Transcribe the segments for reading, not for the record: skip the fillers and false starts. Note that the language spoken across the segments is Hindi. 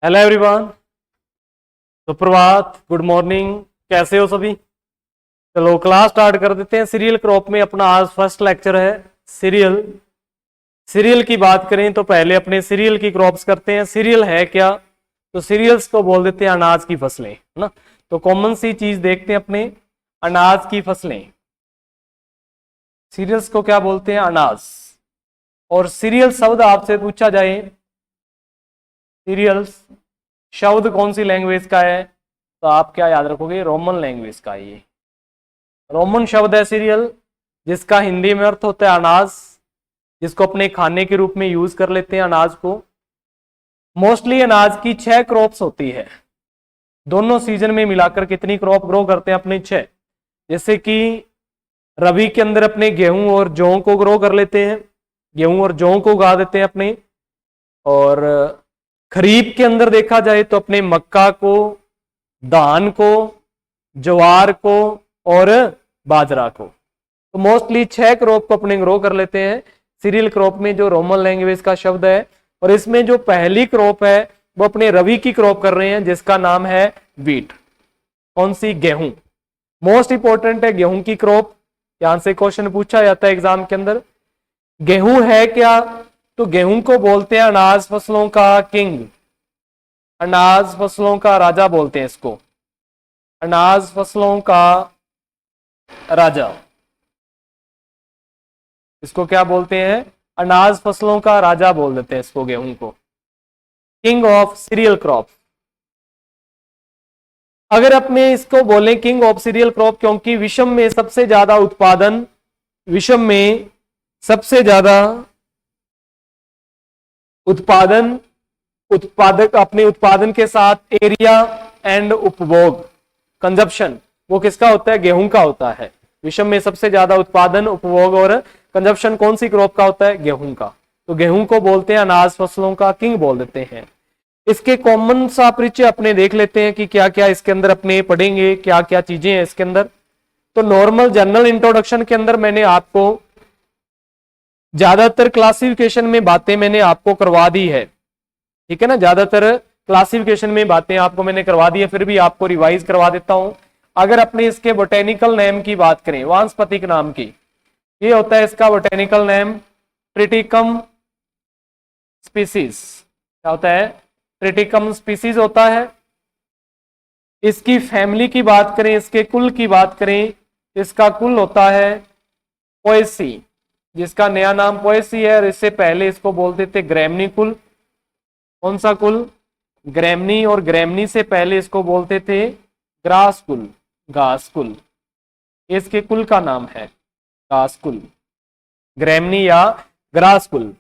हेलो एवरीवन, सुप्रभात, गुड मॉर्निंग। कैसे हो सभी? चलो क्लास स्टार्ट कर देते हैं। सीरियल क्रॉप में अपना आज फर्स्ट लेक्चर है। सीरियल की बात करें तो पहले अपने सीरियल की क्रॉप्स करते हैं। सीरियल है क्या? तो सीरियल्स को बोल देते हैं अनाज की फसलें, है ना। तो कॉमन सी चीज देखते हैं अपने, अनाज की फसलें। सीरियल्स को क्या बोलते हैं? अनाज। और सीरियल शब्द आपसे पूछा जाए, सीरियल्स शब्द कौन सी लैंग्वेज का है, तो आप क्या याद रखोगे? रोमन लैंग्वेज का। ये रोमन शब्द है सीरियल, जिसका हिंदी में अर्थ होता है अनाज, जिसको अपने खाने के रूप में यूज कर लेते हैं अनाज को। मोस्टली अनाज की 6 क्रॉप्स होती है। दोनों सीजन में मिलाकर कितनी क्रॉप ग्रो करते हैं? अपने 6। जैसे कि रबी के अंदर अपने गेहूं और जौ को ग्रो कर लेते हैं, गेहूं और जौ को उगा देते हैं अपने। और खरीफ के अंदर देखा जाए तो अपने मक्का को, धान को, ज्वार को और बाजरा को। तो मोस्टली 6 क्रॉप को अपने ग्रो कर लेते हैं सीरियल क्रॉप में, जो रोमन लैंग्वेज का शब्द है। और इसमें जो पहली क्रॉप है वो अपने रबी की क्रॉप कर रहे हैं, जिसका नाम है वीट। कौन सी? गेहूं। मोस्ट इंपॉर्टेंट है गेहूं की क्रॉप। यहां से क्वेश्चन पूछा जाता है एग्जाम के अंदर। गेहूं है क्या? तो गेहूं को बोलते हैं अनाज फसलों का किंग, अनाज फसलों का राजा बोलते हैं इसको, अनाज फसलों का राजा। इसको क्या बोलते हैं? अनाज फसलों का राजा बोल देते हैं इसको, गेहूं को, किंग ऑफ सीरियल क्रॉप। अगर अपने इसको बोले किंग ऑफ सीरियल क्रॉप, क्योंकि विश्व में सबसे ज्यादा उत्पादन, विश्व में सबसे ज्यादा उत्पादन, उत्पादक अपने उत्पादन के साथ एरिया एंड उपभोग, कंजप्शन, वो किसका होता है? गेहूं का होता है। विश्व में सबसे ज्यादा उत्पादन, उपभोग और कंजप्शन कौन सी क्रॉप का होता है? गेहूं का। तो गेहूं को बोलते हैं अनाज फसलों का किंग बोल देते हैं। इसके कॉमन सा परिचय अपने देख लेते हैं कि क्या क्या इसके अंदर अपने पढ़ेंगे, क्या क्या चीजें हैं इसके अंदर। तो नॉर्मल जनरल इंट्रोडक्शन के अंदर मैंने आपको ज्यादातर क्लासिफिकेशन में बातें मैंने आपको करवा दी है, ठीक है ना। ज्यादातर क्लासिफिकेशन में बातें आपको मैंने करवा दी है, फिर भी आपको रिवाइज करवा देता हूं। अगर अपने इसके बोटेनिकल नेम की बात करें, वानस्पतिक नाम की, ये होता है इसका बोटेनिकल नेम ट्रिटिकम स्पीसीज। क्या होता है? ट्रिटिकम स्पीसीज होता है। इसकी फैमिली की बात करें, इसके कुल की बात करें, इसका कुल होता है पोएसी, जिसका नया नाम पोएसी है। और इससे पहले इसको बोलते थे ग्रैमनी कुल। कौन सा कुल? ग्रैमनी। और ग्रैमनी से पहले इसको बोलते थे ग्रास कुल, घास कुल। इसके कुल का नाम है घास कुल, ग्रैमनी या ग्रास कुल।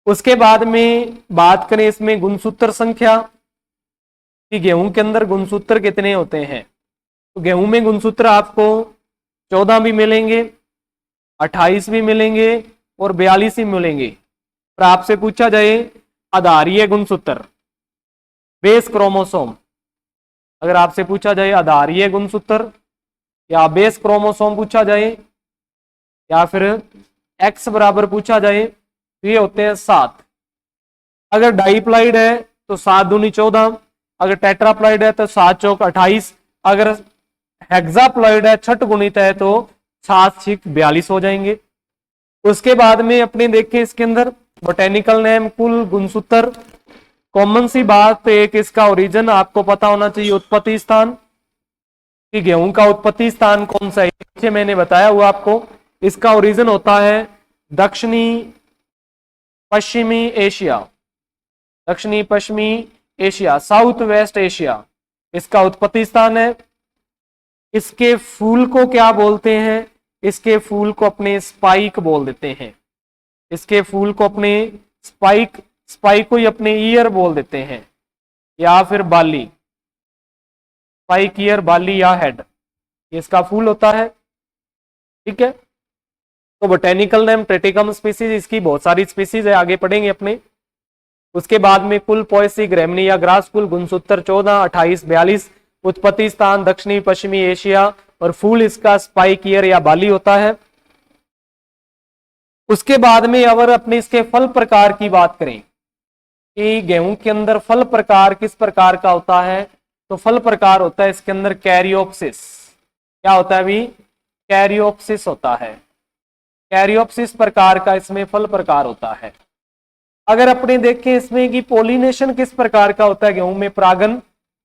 उसके बाद में बात करें इसमें गुणसूत्र संख्या, कि गेहूं के अंदर गुणसूत्र कितने होते हैं। तो गेहूं में गुणसूत्र आपको 14 भी मिलेंगे, 28 भी मिलेंगे और 42 ही मिलेंगे। पर आपसे पूछा जाए आधारीय गुणसूत्र, बेस क्रोमोसोम, अगर आपसे पूछा जाए आधारीय गुणसूत्र या बेस क्रोमोसोम पूछा जाए, या फिर एक्स बराबर पूछा जाए, तो ये होते हैं 7। अगर डाइप्लाइड है तो 7 दूनी 14, अगर टेट्राप्लाइड है तो 7 चौक 28, अगर हेक्साप्लॉइड है, छठ गुणित है, तो 7 6 42 हो जाएंगे। उसके बाद में अपने देखें इसके अंदर बोटेनिकल नेम, कुल, गुणसूत्र। कॉमन सी बात, एक इसका ओरिजिन आपको पता होना चाहिए, उत्पत्ति स्थान, कि गेहूं का उत्पत्ति स्थान कौन सा है, पीछे मैंने बताया हुआ आपको। इसका ओरिजिन होता है दक्षिणी पश्चिमी एशिया, दक्षिणी पश्चिमी एशिया, साउथ वेस्ट एशिया इसका उत्पत्ति स्थान है। इसके फूल को क्या बोलते हैं? इसके फूल को अपने स्पाइक बोल देते हैं। इसके फूल को अपने स्पाइक, स्पाइक को ही अपने ईयर बोल देते हैं, या फिर बाली, स्पाइक, ईयर, बाली या हेड, इसका फूल होता है, ठीक है। तो बोटेनिकल नेम ट्रिटिकम स्पीसीज, इसकी बहुत सारी स्पीसीज है, आगे पढ़ेंगे अपने। उसके बाद में कुल, पोएसी, ग्रैमनी या ग्रास कुल, गुणसूत्र 14, 28, 42, उत्पत्ति स्थान दक्षिणी पश्चिमी एशिया, और फूल इसका स्पाइक, ईयर या बाली होता है। उसके बाद में अगर अपने इसके फल प्रकार की बात करें, कि गेहूं के अंदर फल प्रकार किस प्रकार का होता है, तो फल प्रकार होता है इसके अंदर कैरियोप्सिस। क्या होता है अभी? कैरियोप्सिस होता है। कैरियोप्सिस प्रकार का इसमें फल प्रकार होता है। अगर अपने देखें इसमें कि पोलिनेशन किस प्रकार का होता है गेहूं में, परागन,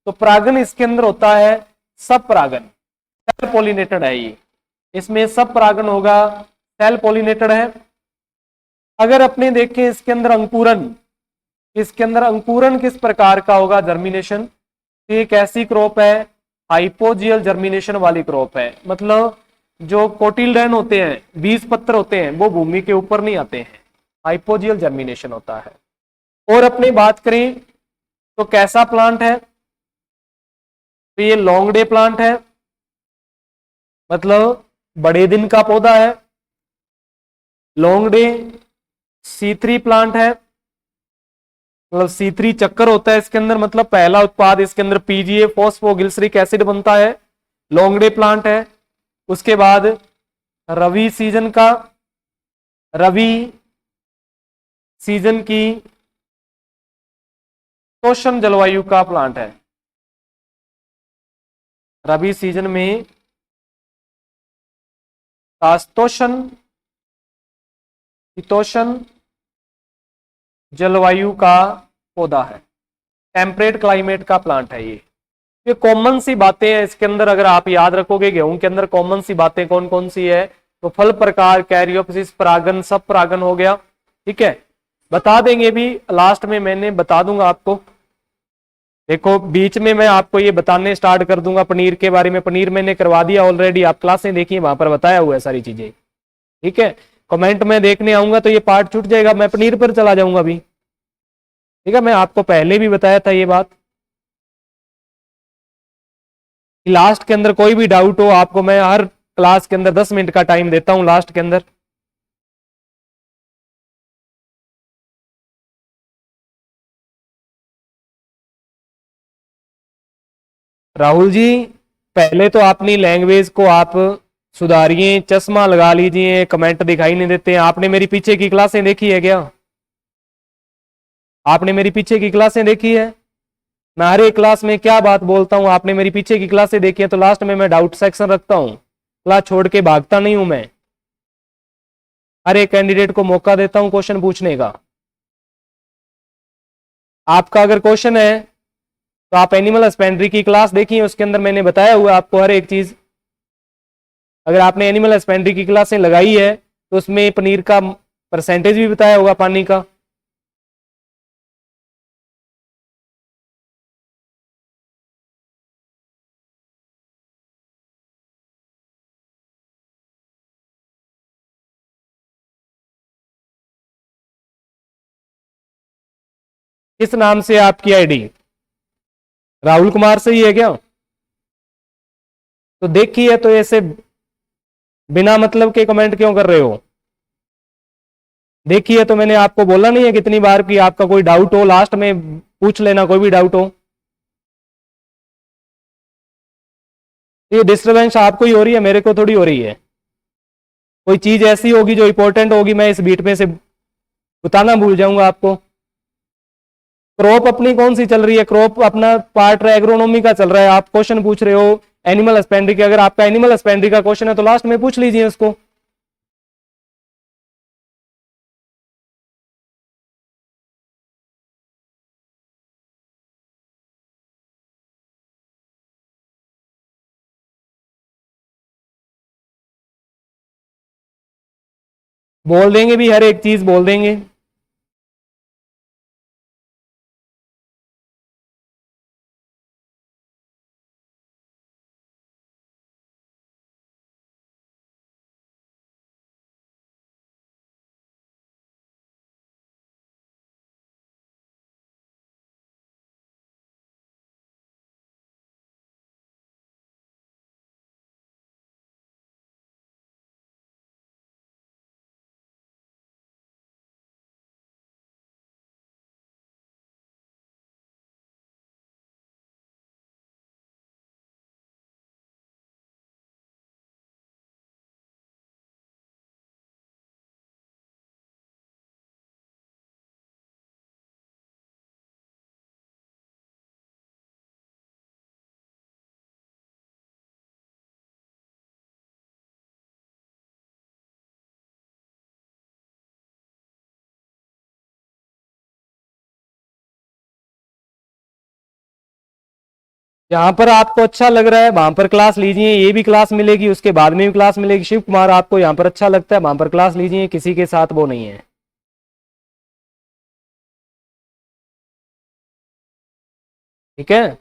तो परागन इसके अंदर होता है सब परागन, सेल पोलिनेटेड है ये, इसमें सब परागन होगा, सेल पोलिनेटेड है। अगर अपने देखें इसके अंदर अंकुरन, इसके अंदर अंकुरन किस प्रकार का होगा, जर्मिनेशन, तो एक ऐसी क्रॉप है हाइपोजियल जर्मिनेशन वाली क्रॉप है, मतलब जो कोटिल्डन होते हैं, बीज पत्र होते हैं, वो भूमि के ऊपर नहीं आते हैं, हाइपोजियल जर्मिनेशन होता है। और अपनी बात करें तो कैसा प्लांट है, तो ये लॉन्ग डे प्लांट है, मतलब बड़े दिन का पौधा है, लॉन्ग डे C3 प्लांट है, मतलब C3 चक्कर होता है इसके अंदर, मतलब पहला उत्पाद इसके अंदर PGA फॉस्फोगिल्सरिक एसिड बनता है, लॉन्ग डे प्लांट है। उसके बाद रवि सीजन का, रवि सीजन की तोषण जलवायु का प्लांट है, रबी सीजन में तोषण शीतोष्ण जलवायु का पौधा है, टेम्परेट क्लाइमेट का प्लांट है ये कॉमन सी बातें हैं इसके अंदर, अगर आप याद रखोगे गेहूं के अंदर कॉमन सी बातें कौन कौन सी है, तो फल प्रकार, कैरियोप्सिस, परागन, सब परागन हो गया। ठीक है, बता देंगे भी लास्ट में, मैंने बता दूंगा आपको। देखो बीच में मैं आपको ये बताने स्टार्ट कर दूंगा पनीर के बारे में, पनीर मैंने करवा दिया ऑलरेडी, आप क्लासें देखिए वहां पर बताया हुआ है सारी चीजें। ठीक है, कमेंट में देखने आऊंगा तो ये पार्ट छूट जाएगा, मैं पनीर पर चला जाऊंगा अभी। ठीक है, मैं आपको पहले भी बताया था ये बात, लास्ट के अंदर कोई भी डाउट हो आपको मैं हर क्लास के अंदर 10 मिनट का टाइम देता हूं लास्ट के अंदर। राहुल जी, पहले तो अपनी लैंग्वेज को आप सुधारिए, चश्मा लगा लीजिए, कमेंट दिखाई नहीं देते हैं। आपने मेरी पीछे की क्लासें देखी है क्या? आपने मेरी पीछे की क्लासें देखी है? मैं हर एक क्लास में क्या बात बोलता हूं, आपने मेरी पीछे की क्लासें देखी है, तो लास्ट में मैं डाउट सेक्शन रखता हूं, क्लास छोड़ के भागता नहीं हूं मैं, हर एक कैंडिडेट को मौका देता हूं क्वेश्चन पूछने का। आपका अगर क्वेश्चन है तो आप एनिमल हस्बेंड्री की क्लास देखिए, उसके अंदर मैंने बताया हुआ आपको हर एक चीज। अगर आपने एनिमल हस्बेंड्री की क्लासें लगाई है तो उसमें पनीर का परसेंटेज भी बताया होगा पानी का। किस नाम से आपकी आईडी? राहुल कुमार से ही है क्या? तो देखिए, तो ऐसे बिना मतलब के कमेंट क्यों कर रहे हो? देखिए, तो मैंने आपको बोला नहीं है कितनी बार कि आपका कोई डाउट हो लास्ट में पूछ लेना, कोई भी डाउट हो। ये डिस्टरबेंस आपको ही हो रही है, मेरे को थोड़ी हो रही है। कोई चीज ऐसी होगी जो इंपॉर्टेंट होगी, मैं इस बीट में से बताना भूल जाऊंगा आपको। क्रॉप अपनी कौन सी चल रही है? क्रॉप अपना पार्ट एग्रोनॉमी का चल रहा है, आप क्वेश्चन पूछ रहे हो एनिमल हस्बेंड्री के। अगर आपका एनिमल हस्बेंड्री का क्वेश्चन है तो लास्ट में पूछ लीजिए उसको। बोल देंगे भी, हर एक चीज बोल देंगे। जहां पर आपको अच्छा लग रहा है वहां पर क्लास लीजिए, ये भी क्लास मिलेगी, उसके बाद में भी क्लास मिलेगी। शिव कुमार आपको यहाँ पर अच्छा लगता है वहां पर क्लास लीजिए, किसी के साथ वो नहीं है। ठीक है।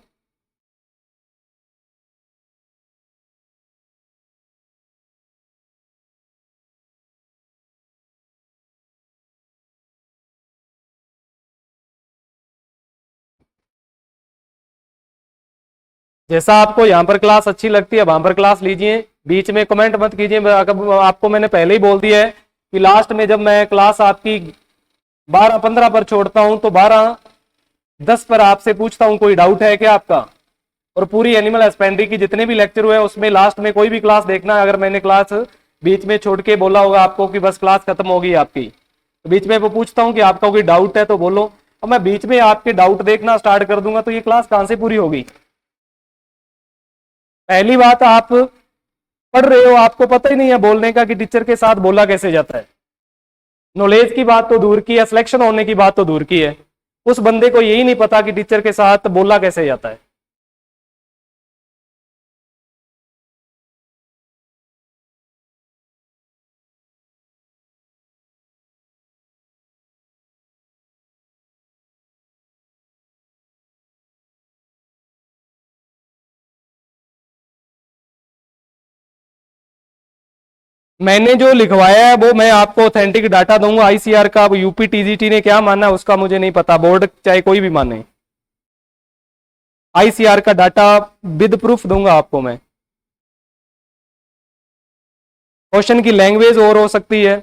जैसा आपको यहाँ पर क्लास अच्छी लगती है वहां पर क्लास लीजिए, बीच में कमेंट मत कीजिए। आपको मैंने पहले ही बोल दिया है कि लास्ट में जब मैं क्लास आपकी 12-15 पर छोड़ता हूं तो 12-10 पर आपसे पूछता हूं कोई डाउट है क्या आपका। और पूरी एनिमल हस्बेंड्री की जितने भी लेक्चर हुए उसमें लास्ट में कोई भी क्लास देखना, अगर मैंने क्लास बीच में छोड़ के बोला होगा आपको कि बस क्लास खत्म होगी आपकी, तो बीच में वो पूछता हूं कि आपका कोई डाउट है तो बोलो। अब मैं बीच में आपके डाउट देखना स्टार्ट कर दूंगा तो ये क्लास कहां से पूरी होगी। पहली बात, आप पढ़ रहे हो, आपको पता ही नहीं है बोलने का कि टीचर के साथ बोला कैसे जाता है। नॉलेज की बात तो दूर की है, सिलेक्शन होने की बात तो दूर की है, उस बंदे को यही नहीं पता कि टीचर के साथ बोला कैसे जाता है। मैंने जो लिखवाया है वो मैं आपको ऑथेंटिक डाटा दूंगा आईसीआर का। अब यूपी टीजीटी ने क्या माना उसका मुझे नहीं पता, बोर्ड चाहे कोई भी माने। आईसीआर का डाटा विद प्रूफ दूंगा आपको मैं। क्वेश्चन की लैंग्वेज और हो सकती है।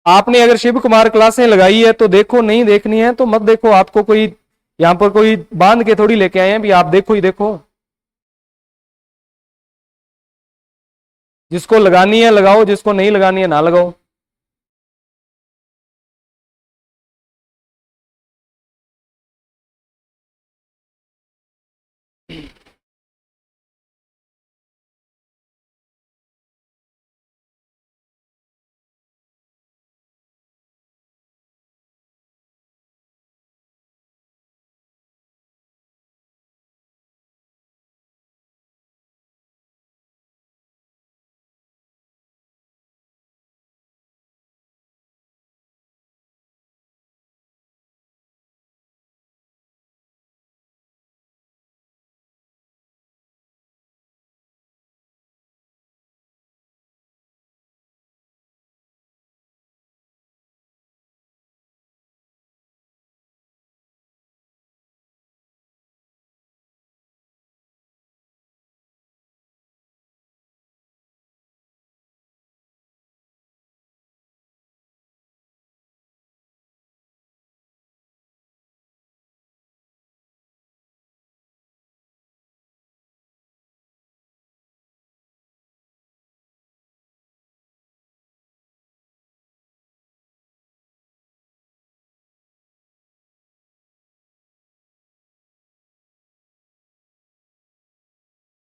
आपने अगर शिव कुमार क्लासें लगाई है तो देखो, नहीं देखनी है तो मत देखो। आपको कोई यहां पर कोई बांध के थोड़ी लेके आए हैं भी आप देखो ही देखो। जिसको लगानी है लगाओ, जिसको नहीं लगानी है ना लगाओ।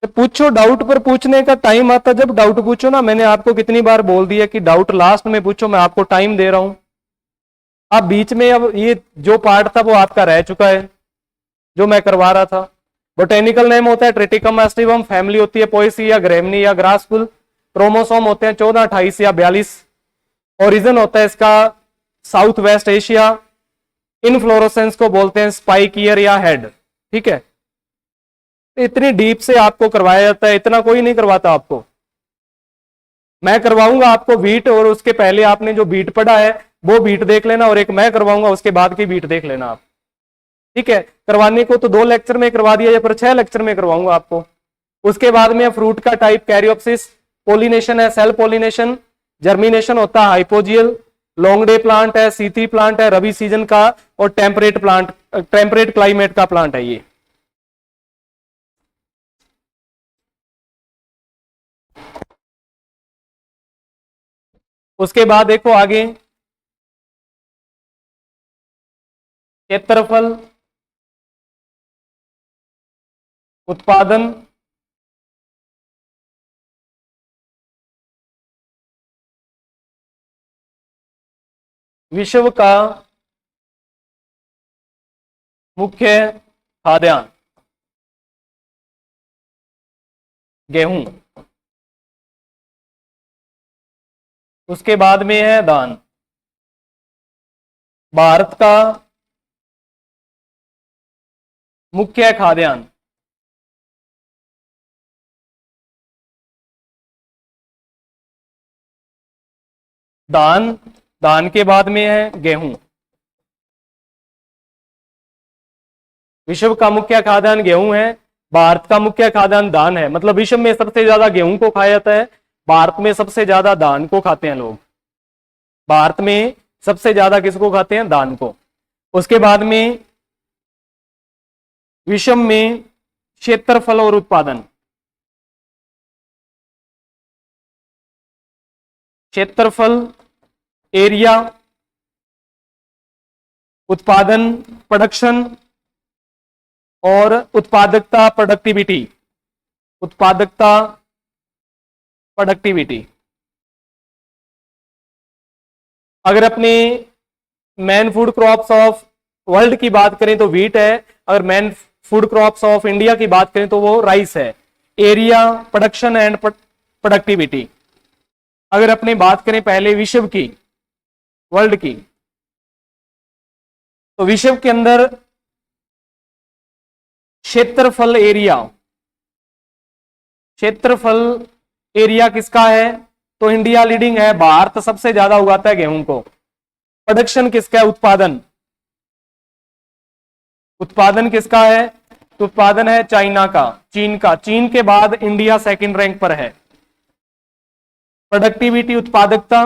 तो पूछो, डाउट पर पूछने का टाइम आता जब डाउट पूछो ना। मैंने आपको कितनी बार बोल दिया कि डाउट लास्ट में पूछो, मैं आपको टाइम दे रहा हूं। आप बीच में, अब ये जो पार्ट था वो आपका रह चुका है जो मैं करवा रहा था। बोटेनिकल नेम होता है ट्रिटिकम एस्टिवम, फैमिली होती है पोएसी या ग्रेमनी या ग्रासफुल, क्रोमोसोम होते हैं 14, 28 या 42, ओरिजिन होता है इसका साउथ वेस्ट एशिया, इनफ्लोरोसेंस को बोलते हैं स्पाइक ईयर या हेड। ठीक है। इतनी डीप से आपको करवाया जाता है, इतना कोई नहीं करवाता आपको। मैं करवाऊंगा आपको बीट, और उसके पहले आपने जो बीट पढ़ा है वो बीट देख लेना, और एक मैं करवाऊंगा उसके बाद की बीट देख लेना आप। ठीक है। करवाने को तो 2 लेक्चर में करवा दिया या फिर 6 लेक्चर में करवाऊंगा आपको। उसके बाद में फ्रूट का टाइप कैरियोप्सिस, पोलिनेशन है सेल पोलिनेशन, जर्मिनेशन होता है हाइपोजियल, लॉन्ग डे प्लांट है, सीथी प्लांट है रबी सीजन का, और टेम्परेट प्लांट, टेम्परेट क्लाइमेट का प्लांट है ये। उसके बाद देखो आगे, क्षेत्रफल, उत्पादन, विश्व का मुख्य खाद्यान्न गेहूं। उसके बाद में है धान। भारत का मुख्य खाद्यान्न, धान। धान के बाद में है गेहूं। विश्व का मुख्य खाद्यान्न गेहूं है, भारत का मुख्य खाद्यान्न धान है। मतलब विश्व में सबसे ज्यादा गेहूं को खाया जाता है, भारत में सबसे ज्यादा धान को खाते हैं लोग। भारत में सबसे ज्यादा किसको खाते हैं? धान को। उसके बाद में विश्व में क्षेत्रफल और उत्पादन, क्षेत्रफल, एरिया, उत्पादन, प्रोडक्शन, और उत्पादकता, प्रोडक्टिविटी। उत्पादकता, प्रोडक्टिविटी। अगर अपने main food crops of world की बात करें तो व्हीट है, अगर main food crops of India की बात करें तो वो राइस है। Area, production and productivity. अगर अपने बात करें पहले विश्व की, वर्ल्ड की, तो विश्व के अंदर क्षेत्रफल, एरिया, क्षेत्रफल एरिया किसका है? तो इंडिया लीडिंग है, भारत सबसे ज्यादा उगाता है गेहूं को। प्रोडक्शन किसका है? उत्पादन। उत्पादन किसका है? तो उत्पादन है चाइना का, चीन का। चीन के बाद इंडिया सेकंड रैंक पर है। प्रोडक्टिविटी, उत्पादकता,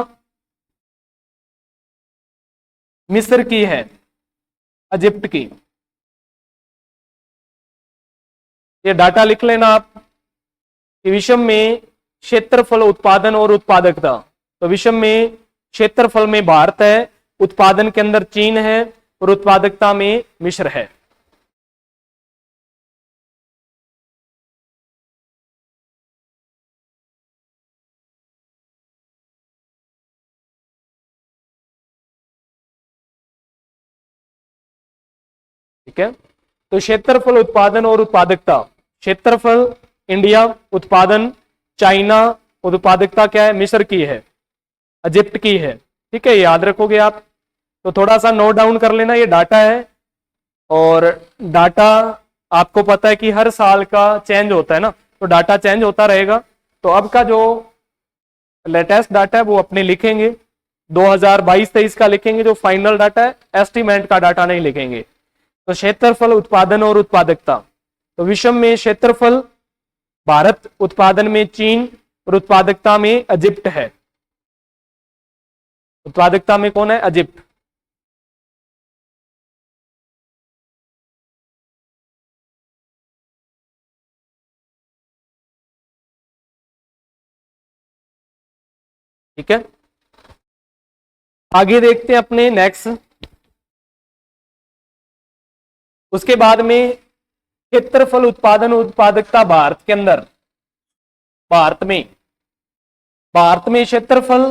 मिस्र की है, इजिप्ट की। ये डाटा लिख लेना आप कि विश्व में क्षेत्रफल, उत्पादन और उत्पादकता। तो विश्व में क्षेत्रफल में भारत है, उत्पादन के अंदर चीन है, और उत्पादकता में मिस्र है। ठीक है, तो क्षेत्रफल, उत्पादन और उत्पादकता। क्षेत्रफल इंडिया, उत्पादन चाइना, और उत्पादकता क्या है? मिस्र की है, इजिप्ट की है। ठीक है, याद रखोगे आप। तो थोड़ा सा नोट डाउन कर लेना, ये डाटा है, और डाटा आपको पता है कि हर साल का चेंज होता है ना, तो डाटा चेंज होता रहेगा। तो अब का जो लेटेस्ट डाटा है वो अपने लिखेंगे, 2022-23 का लिखेंगे। जो फाइनल डाटा है, एस्टिमेट का डाटा नहीं लिखेंगे। तो क्षेत्रफल, उत्पादन और उत्पादकता। तो विश्व में क्षेत्रफल भारत, उत्पादन में चीन, और उत्पादकता में इजिप्ट है। उत्पादकता में कौन है? इजिप्ट। ठीक है, आगे देखते हैं अपने नेक्स्ट। उसके बाद में क्षेत्रफल, उत्पादन, उत्पादकता भारत के अंदर, भारत में, भारत में क्षेत्रफल,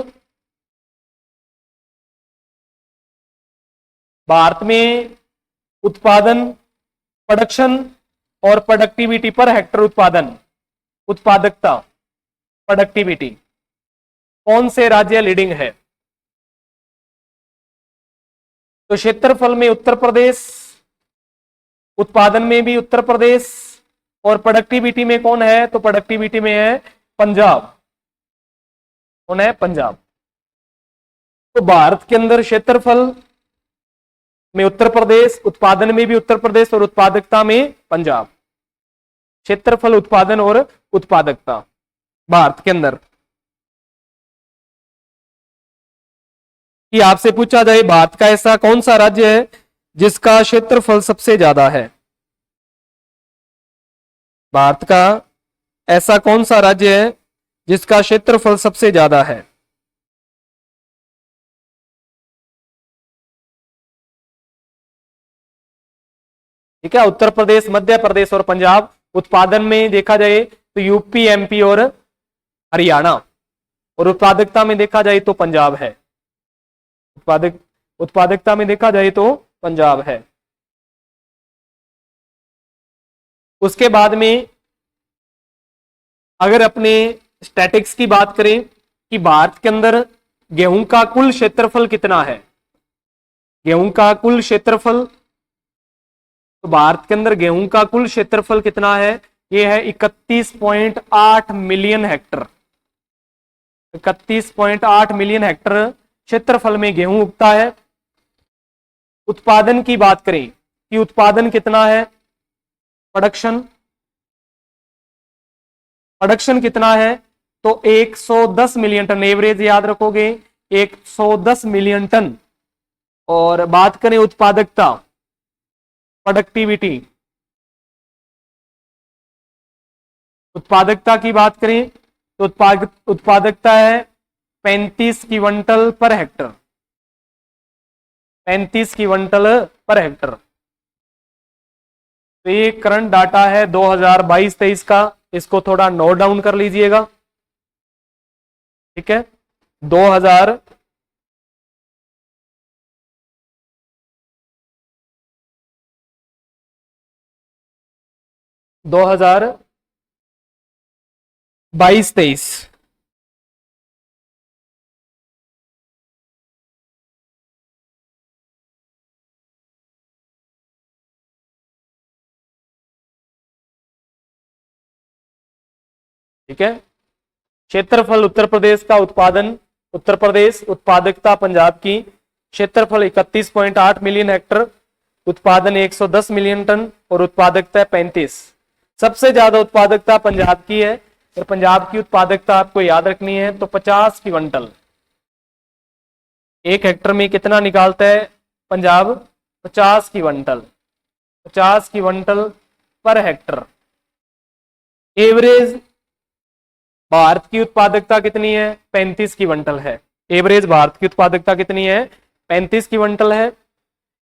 भारत में उत्पादन, प्रोडक्शन और प्रोडक्टिविटी पर हेक्टर उत्पादन, उत्पादकता, प्रोडक्टिविटी, कौन से राज्य लीडिंग है? तो क्षेत्रफल में उत्तर प्रदेश, उत्पादन में भी उत्तर प्रदेश, और प्रोडक्टिविटी में कौन है? तो प्रोडक्टिविटी में है पंजाब। कौन है? पंजाब। तो भारत के अंदर क्षेत्रफल में उत्तर प्रदेश, उत्पादन में भी उत्तर प्रदेश, और उत्पादकता में पंजाब। क्षेत्रफल, उत्पादन और उत्पादकता भारत के अंदर। कि आपसे पूछा जाए भारत का ऐसा कौन सा राज्य है जिसका क्षेत्रफल सबसे ज्यादा है? भारत का ऐसा कौन सा राज्य है जिसका क्षेत्रफल सबसे ज्यादा है? ठीक है, उत्तर प्रदेश, मध्य प्रदेश और पंजाब। उत्पादन में देखा जाए तो यूपी, एमपी और हरियाणा। और उत्पादकता में देखा जाए तो पंजाब है। उत्पादकता में देखा जाए तो पंजाब है। उसके बाद में अगर अपने स्टैटिक्स की बात करें कि भारत के अंदर गेहूं का कुल क्षेत्रफल कितना है, गेहूं का कुल क्षेत्रफल, तो भारत के अंदर गेहूं का कुल क्षेत्रफल कितना है, यह है 31.8 मिलियन हेक्टर। 31.8 मिलियन हेक्टर क्षेत्रफल में गेहूं उगता है। उत्पादन की बात करें कि उत्पादन कितना है, प्रोडक्शन कितना है, तो 110 मिलियन टन, एवरेज याद रखोगे 110 मिलियन टन। और बात करें उत्पादकता, प्रोडक्टिविटी, उत्पादकता की बात करें तो उत्पादकता है 35 quintal per hectare. 35 quintal per hectare. तो ये करंट डाटा है 2022-23 का, इसको थोड़ा नोट डाउन कर लीजिएगा। ठीक है, 2022-23। ठीक है, क्षेत्रफल उत्तर प्रदेश का, उत्पादन उत्तर प्रदेश, उत्पादकता पंजाब की। क्षेत्रफल 31.8 मिलियन हेक्टर, उत्पादन 110 मिलियन टन और उत्पादकता 35। सबसे ज्यादा उत्पादकता पंजाब की है और पंजाब की उत्पादकता आपको याद रखनी है तो 50 क्विंटल। एक हेक्टर में कितना निकालता है Punjab, 50 quintal. 50 quintal per hectare. Average Bharat की उत्पादकता कितनी है, 35 क्विंटल है। एवरेज भारत की उत्पादकता कितनी है, 35 क्विंटल है।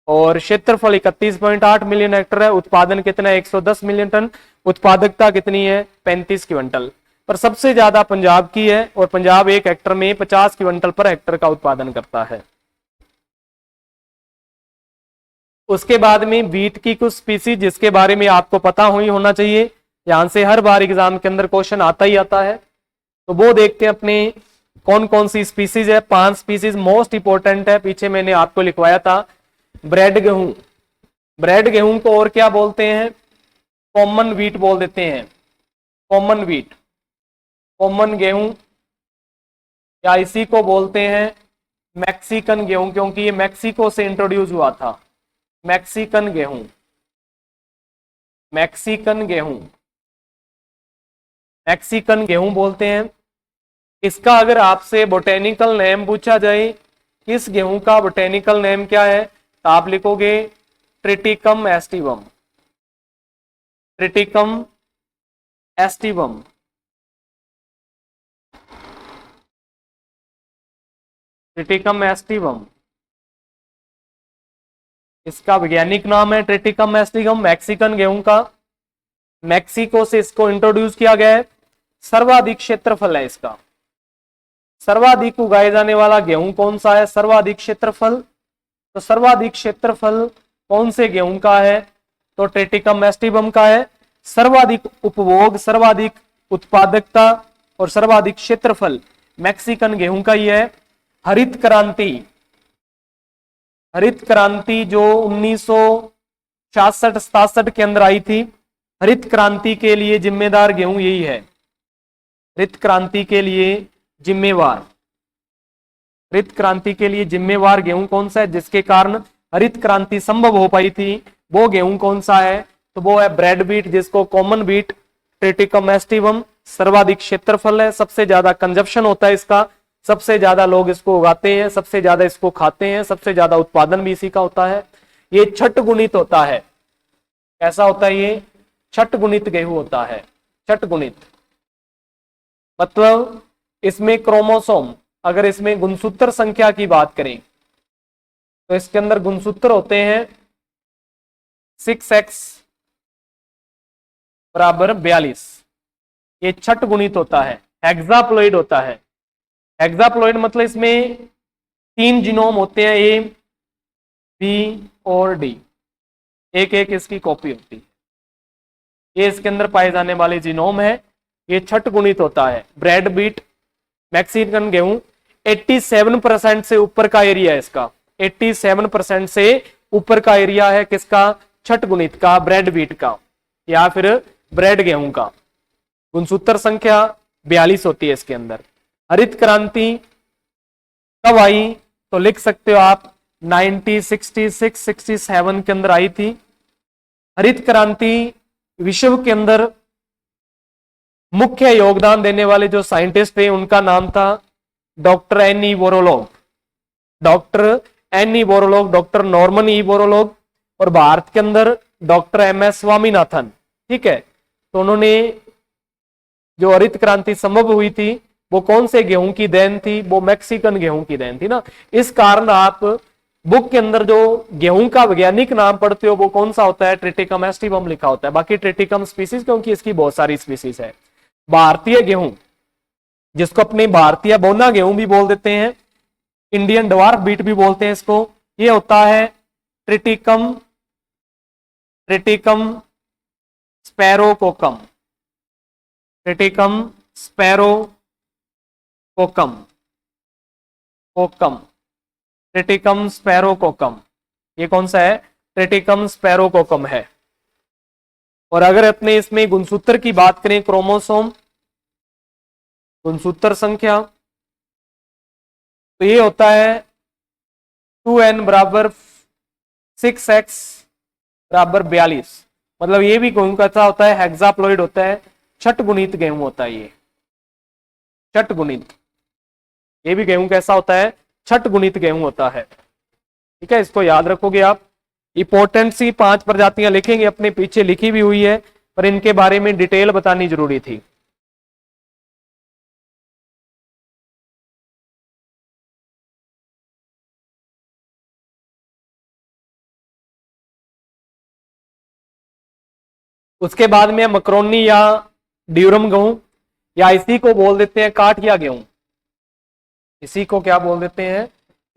और क्षेत्रफल 31.8 मिलियन हेक्टर है, उत्पादन कितना है 110 मिलियन टन, उत्पादकता कितनी है 35 क्विंटल। पर सबसे ज्यादा पंजाब की है और पंजाब एक हेक्टर में 50 क्विंटल पर हेक्टर का उत्पादन करता है। उसके बाद में बीट की कुछ स्पीसीज जिसके बारे में आपको पता ही होना चाहिए, यहां से हर बार एग्जाम के अंदर क्वेश्चन आता ही आता है, तो वो देखते हैं अपने कौन कौन सी स्पीसीज है। 5 स्पीसीज मोस्ट इंपोर्टेंट है, पीछे मैंने आपको लिखवाया था। ब्रेड गेहूं, ब्रेड गेहूं को और क्या बोलते हैं, कॉमन व्हीट बोल देते हैं। कॉमन व्हीट, कॉमन गेहूं, या इसी को बोलते हैं मैक्सिकन गेहूं, क्योंकि ये मैक्सिको से इंट्रोड्यूस हुआ था। मैक्सिकन गेहूं, मैक्सिकन गेहूं, मैक्सिकन गेहूं बोलते हैं। इसका अगर आपसे बोटेनिकल नेम पूछा जाए, इस गेहूं का बोटेनिकल नेम क्या है, तो आप लिखोगे Triticum aestivum. Triticum aestivum. Triticum aestivum इसका वैज्ञानिक नाम है, ट्रिटिकम एस्टिवम, मैक्सिकन गेहूं का। मैक्सिको से इसको इंट्रोड्यूस किया गया है। सर्वाधिक क्षेत्रफल है इसका। सर्वाधिक उगाए जाने वाला गेहूं कौन सा है, सर्वाधिक क्षेत्रफल, तो सर्वाधिक क्षेत्रफल कौन से गेहूं का है, तो ट्रिटिकम एस्टिवम का है। सर्वाधिक उपभोग, सर्वाधिक उत्पादकता और सर्वाधिक क्षेत्रफल मैक्सिकन गेहूं का ही है। हरित क्रांति, हरित क्रांति जो 1966-67 के अंदर आई थी, हरित क्रांति के लिए जिम्मेदार गेहूं यही है। हरित क्रांति के लिए जिम्मेवार, हरित क्रांति के लिए जिम्मेवार गेहूं कौन सा है, जिसके कारण हरित क्रांति संभव हो पाई थी, वो गेहूं कौन सा है, तो वो है ब्रेड व्हीट, जिसको कॉमन व्हीट, ट्रिटिकम एस्टिवम। सर्वाधिक क्षेत्रफल है, सबसे ज्यादा कंजप्शन होता है इसका, सबसे ज्यादा लोग इसको उगाते हैं, सबसे ज्यादा इसको खाते हैं, सबसे ज्यादा उत्पादन भी इसी का होता है। ये छठ गुणित होता है। कैसा होता है ये, छठ गुणित गेहूं होता है। छठ गुणित मतलब इसमें क्रोमोसोम, अगर इसमें गुणसूत्र संख्या की बात करें तो इसके अंदर गुणसूत्र होते हैं 6x बराबर 42, ये छठ गुणित होता है, हेक्साप्लॉइड होता है। हेक्साप्लॉइड मतलब इसमें 3 जीनोम होते हैं, ए बी और डी, एक एक इसकी कॉपी होती है। ये इसके अंदर पाए जाने वाले जीनोम है, ये छठ गुणित होता है। ब्रेड बीट मैक्सिकन गेहूं 87% से ऊपर का एरिया है इसका, 87% से ऊपर का एरिया है किसका, छठ गुणित का, ब्रेड बीट का या फिर ब्रेड गेहूं का। गुणसूत्र संख्या 42 होती है इसके अंदर। हरित क्रांति कब आई, तो लिख सकते हो आप 1966-67 के अंदर आई थी। हरित क्रांति विश्व के अंदर मुख्य योगदान देने वाले जो साइंटिस्ट थे उनका नाम था doctor N E Borlaug, doctor N E Borlaug, doctor Norman E Borlaug, और भारत के अंदर डॉक्टर एम एस स्वामीनाथन। ठीक है, तो उन्होंने जो हरित क्रांति संभव हुई थी वो कौन से गेहूं की देन थी, वो मैक्सिकन गेहूं की देन थी ना। इस कारण आप बुक के अंदर जो गेहूं का वैज्ञानिक नाम पढ़ते हो वो कौन सा होता है, ट्रिटिकम एस्टिवम लिखा होता है। बाकी ट्रिटिकम स्पीसीज, क्योंकि इसकी बहुत सारी स्पीसीज है। भारतीय गेहूं जिसको अपने भारतीय बोना गेहूं भी बोल देते हैं, इंडियन ड्वार्फ बीट भी बोलते हैं इसको, ये होता है ट्रिटिकम स्पैरोकोकम, ट्रिटिकम स्पैरोकोकम, ट्रिटिकम स्पैरोकोकम, ये कौन सा है, ट्रिटिकम स्पैरोकोकम है। और अगर अपने इसमें गुणसूत्र की बात करें, क्रोमोसोम गुणसूत्र संख्या, तो ये होता है 2n बराबर 6x बराबर 42। मतलब ये भी गेहूं का होता है, हेक्साप्लॉइड होता है, छठ गुणित गेहूं होता है ये, छठ गुणित। ये भी गेहूं कैसा होता है, छठ गुणित गेहूं होता है। ठीक है, इसको याद रखोगे आप। इंपॉर्टेंट सी 5 प्रजातियां लिखेंगे, अपने पीछे लिखी भी हुई है, पर इनके बारे में डिटेल बतानी जरूरी थी। उसके बाद में मकरोनी या ड्यूरम गेहूं, या इसी को बोल देते हैं काठिया गेहूं। इसी को क्या बोल देते हैं,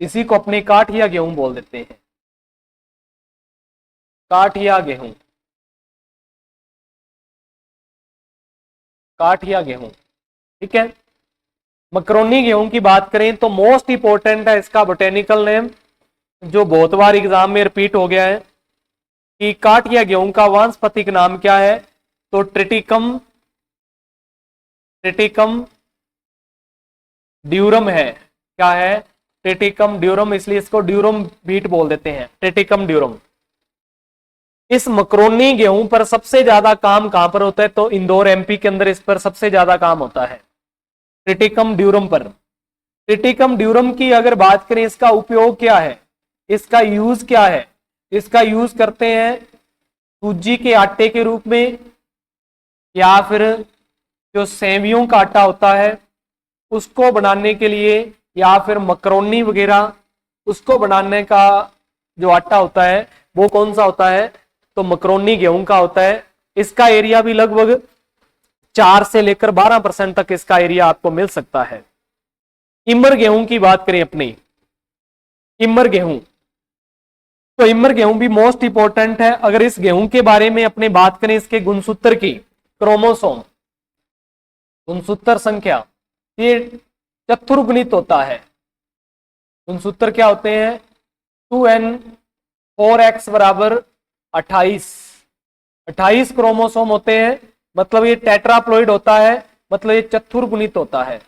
इसी को अपने काठिया गेहूं बोल देते हैं, काठिया गेहूं, काठिया गेहूं। ठीक है, मकरोनी गेहूं की बात करें तो मोस्ट इंपोर्टेंट है इसका बोटेनिकल नेम, जो बहुत बार एग्जाम में रिपीट हो गया है कि काठिया गेहूं का वानस्पतिक नाम क्या है, तो ट्रिटिकम ड्यूरम है। क्या है, ट्रिटिकम ड्यूरम, इसलिए इसको ड्यूरम बीट बोल देते हैं, ट्रिटिकम ड्यूरम। इस मकरोनी गेहूं पर सबसे ज्यादा काम कहां पर होता है, तो इंदौर एमपी के अंदर इस पर सबसे ज्यादा काम होता है, ट्रिटिकम ड्यूरम पर। ट्रिटिकम ड्यूरम की अगर बात करें, इसका उपयोग क्या है, इसका यूज क्या है, इसका यूज करते हैं सूजी के आटे के रूप में, या फिर जो सेवियों का आटा होता है उसको बनाने के लिए, या फिर मकरोनी वगैरह उसको बनाने का जो आटा होता है वो कौन सा होता है, तो मकरोनी गेहूं का होता है। इसका एरिया भी लगभग 4 से लेकर 12% तक इसका एरिया आपको मिल सकता है। इमर गेहूं की बात करें अपनी, इमर गेहूं, तो इमर गेहूं भी मोस्ट इंपोर्टेंट है। अगर इस गेहूं के बारे में अपने बात करें, इसके गुणसूत्र की, क्रोमोसोम गुणसूत्र संख्या, ये चतुर्गुणित होता है। गुणसूत्र क्या होते हैं, 2n 4x बराबर 28 क्रोमोसोम होते हैं। मतलब ये टेट्राप्लॉइड होता है, मतलब ये चतुर्गुणित होता है,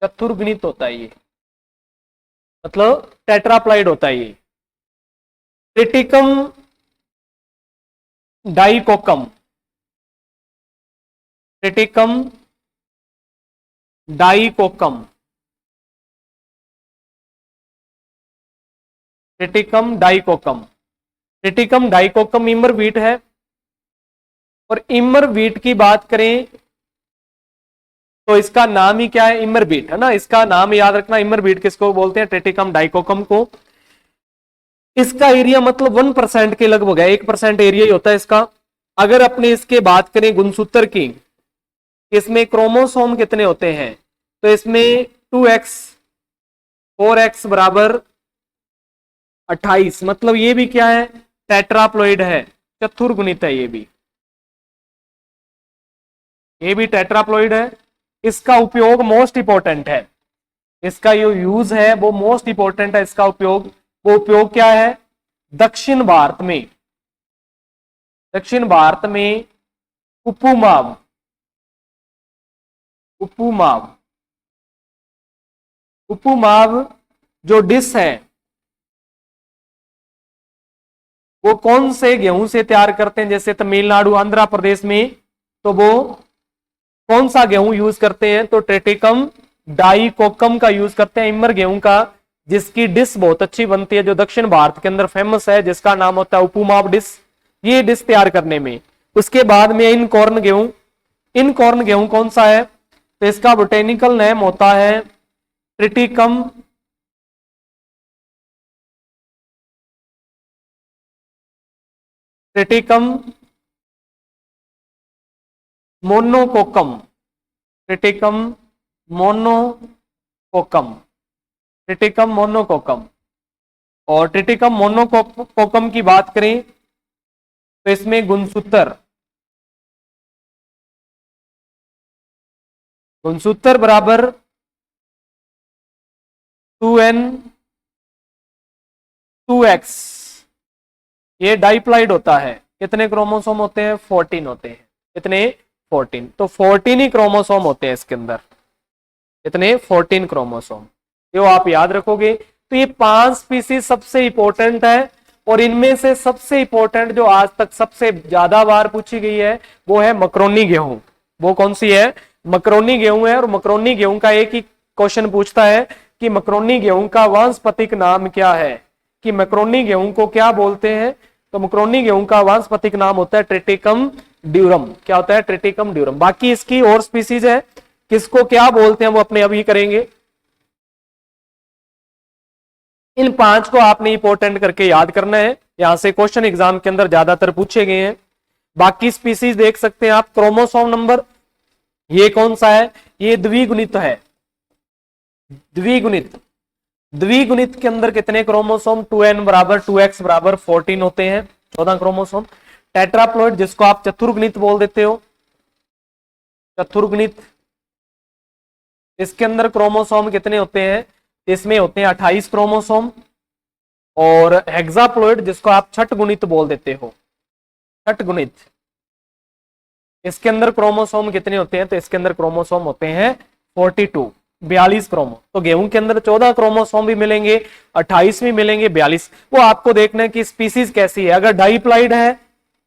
चतुर्गुणित होता है ये, मतलब टेट्राप्लॉइड होता है ये। Triticum dicoccum, Triticum dicoccum, Triticum dicoccum, Triticum dicoccum emmer wheat है। और इमर वीट की बात करें तो इसका नाम ही क्या है, इमर बीट है ना, इसका नाम याद रखना। इमर बीट किसको बोलते हैं, ट्रिटिकम डाइकोकम को। इसका एरिया मतलब 1% के लगभग है, 1% एरिया ही होता है इसका। अगर अपने इसके बात करें गुणसूत्र की, इसमें क्रोमोसोम कितने होते हैं, तो इसमें 2x 4x बराबर 28, मतलब ये भी क्या है, टेट्राप्लॉइड है, चतुर्गुणित है, ये भी टेट्राप्लॉइड है। इसका उपयोग मोस्ट इंपॉर्टेंट है, इसका जो यूज है वो मोस्ट इंपॉर्टेंट है। इसका उपयोग, वो उपयोग क्या है, दक्षिण भारत में, दक्षिण भारत में उपुमाव, उपुमाव, उपुमाव जो डिश है वो कौन से गेहूं से तैयार करते हैं, जैसे तमिलनाडु आंध्र प्रदेश में, तो वो कौन सा गेहूं यूज करते हैं, तो ट्रेटिकम डाइकोकम का यूज करते हैं, इमर गेहूं का, जिसकी डिश बहुत अच्छी बनती है, जो दक्षिण भारत के अंदर फेमस है, जिसका नाम होता है उपुमाव डिश, ये डिश तैयार करने में। उसके बाद में इन कॉर्न गेहूं, इन कॉर्न गेहूं कौन सा है, तो इसका बोटेनिकल नेम होता है ट्रिटिकम ट्रिटिकम मोनोकोकम, ट्रिटिकम मोनोकोकम, ट्रिटिकम मोनोकोकम। और ट्रिटिकम मोनोकोकम की बात करें तो इसमें गुणसूत्र, गुणसूत्र बराबर 2n 2x, ये डाइप्लाइड होता है। कितने क्रोमोसोम होते हैं, 14 होते हैं। कितने, 14, तो 14 ही क्रोमोसोम होते हैं इसके अंदर, कितने, 14 क्रोमोसोम, ये आप याद रखोगे। तो ये 5 स्पीसीज सबसे इंपॉर्टेंट है, और इनमें से सबसे इंपॉर्टेंट जो आज तक सबसे ज्यादा बार पूछी गई है वो है मकरोनी गेहूं। वो कौन सी है, मकरोनी गेहूं है। और मकरोनी गेहूं का एक ही क्वेश्चन पूछता है कि मकरोनी गेहूं का वानस्पतिक नाम क्या है, कि मकरोनी गेहूं को क्या बोलते हैं, तो मकरोनी गेहूं का वानस्पतिक नाम होता है ट्रिटिकम ड्यूरम। क्या होता है, ट्रिटिकम ड्यूरम। बाकी इसकी और स्पीसीज है, किसको क्या बोलते हैं वो अपने अभी करेंगे। इन 5 को आपने इंपॉर्टेंट करके याद करना है, यहां से क्वेश्चन एग्जाम के अंदर ज्यादातर पूछे गए हैं। बाकी स्पीसीज देख सकते हैं आप। क्रोमोसोम नंबर, ये कौन सा है, ये द्विगुणित है, द्विगुणित। द्विगुणित के अंदर कितने क्रोमोसोम, 2n बराबर 2x बराबर 14 होते हैं, 14 क्रोमोसोम। टेट्राप्लॉइड जिसको आप चतुर्गुणित बोल देते हो, चतुर्गुणित, इसके अंदर क्रोमोसोम कितने होते हैं, इसमें होते हैं 28 क्रोमोसोम। और हेक्साप्लॉइड जिसको आप छठ गुणित बोल देते हो, छठ गुणित, इसके अंदर क्रोमोसोम कितने होते हैं, तो इसके अंदर क्रोमोसोम होते हैं 42, 42 क्रोमो। तो गेहूं के अंदर 14 क्रोमोसोम भी मिलेंगे, 28 भी मिलेंगे, 42। वो आपको देखना है कि स्पीसीज कैसी है। अगर डाइप्लाइड है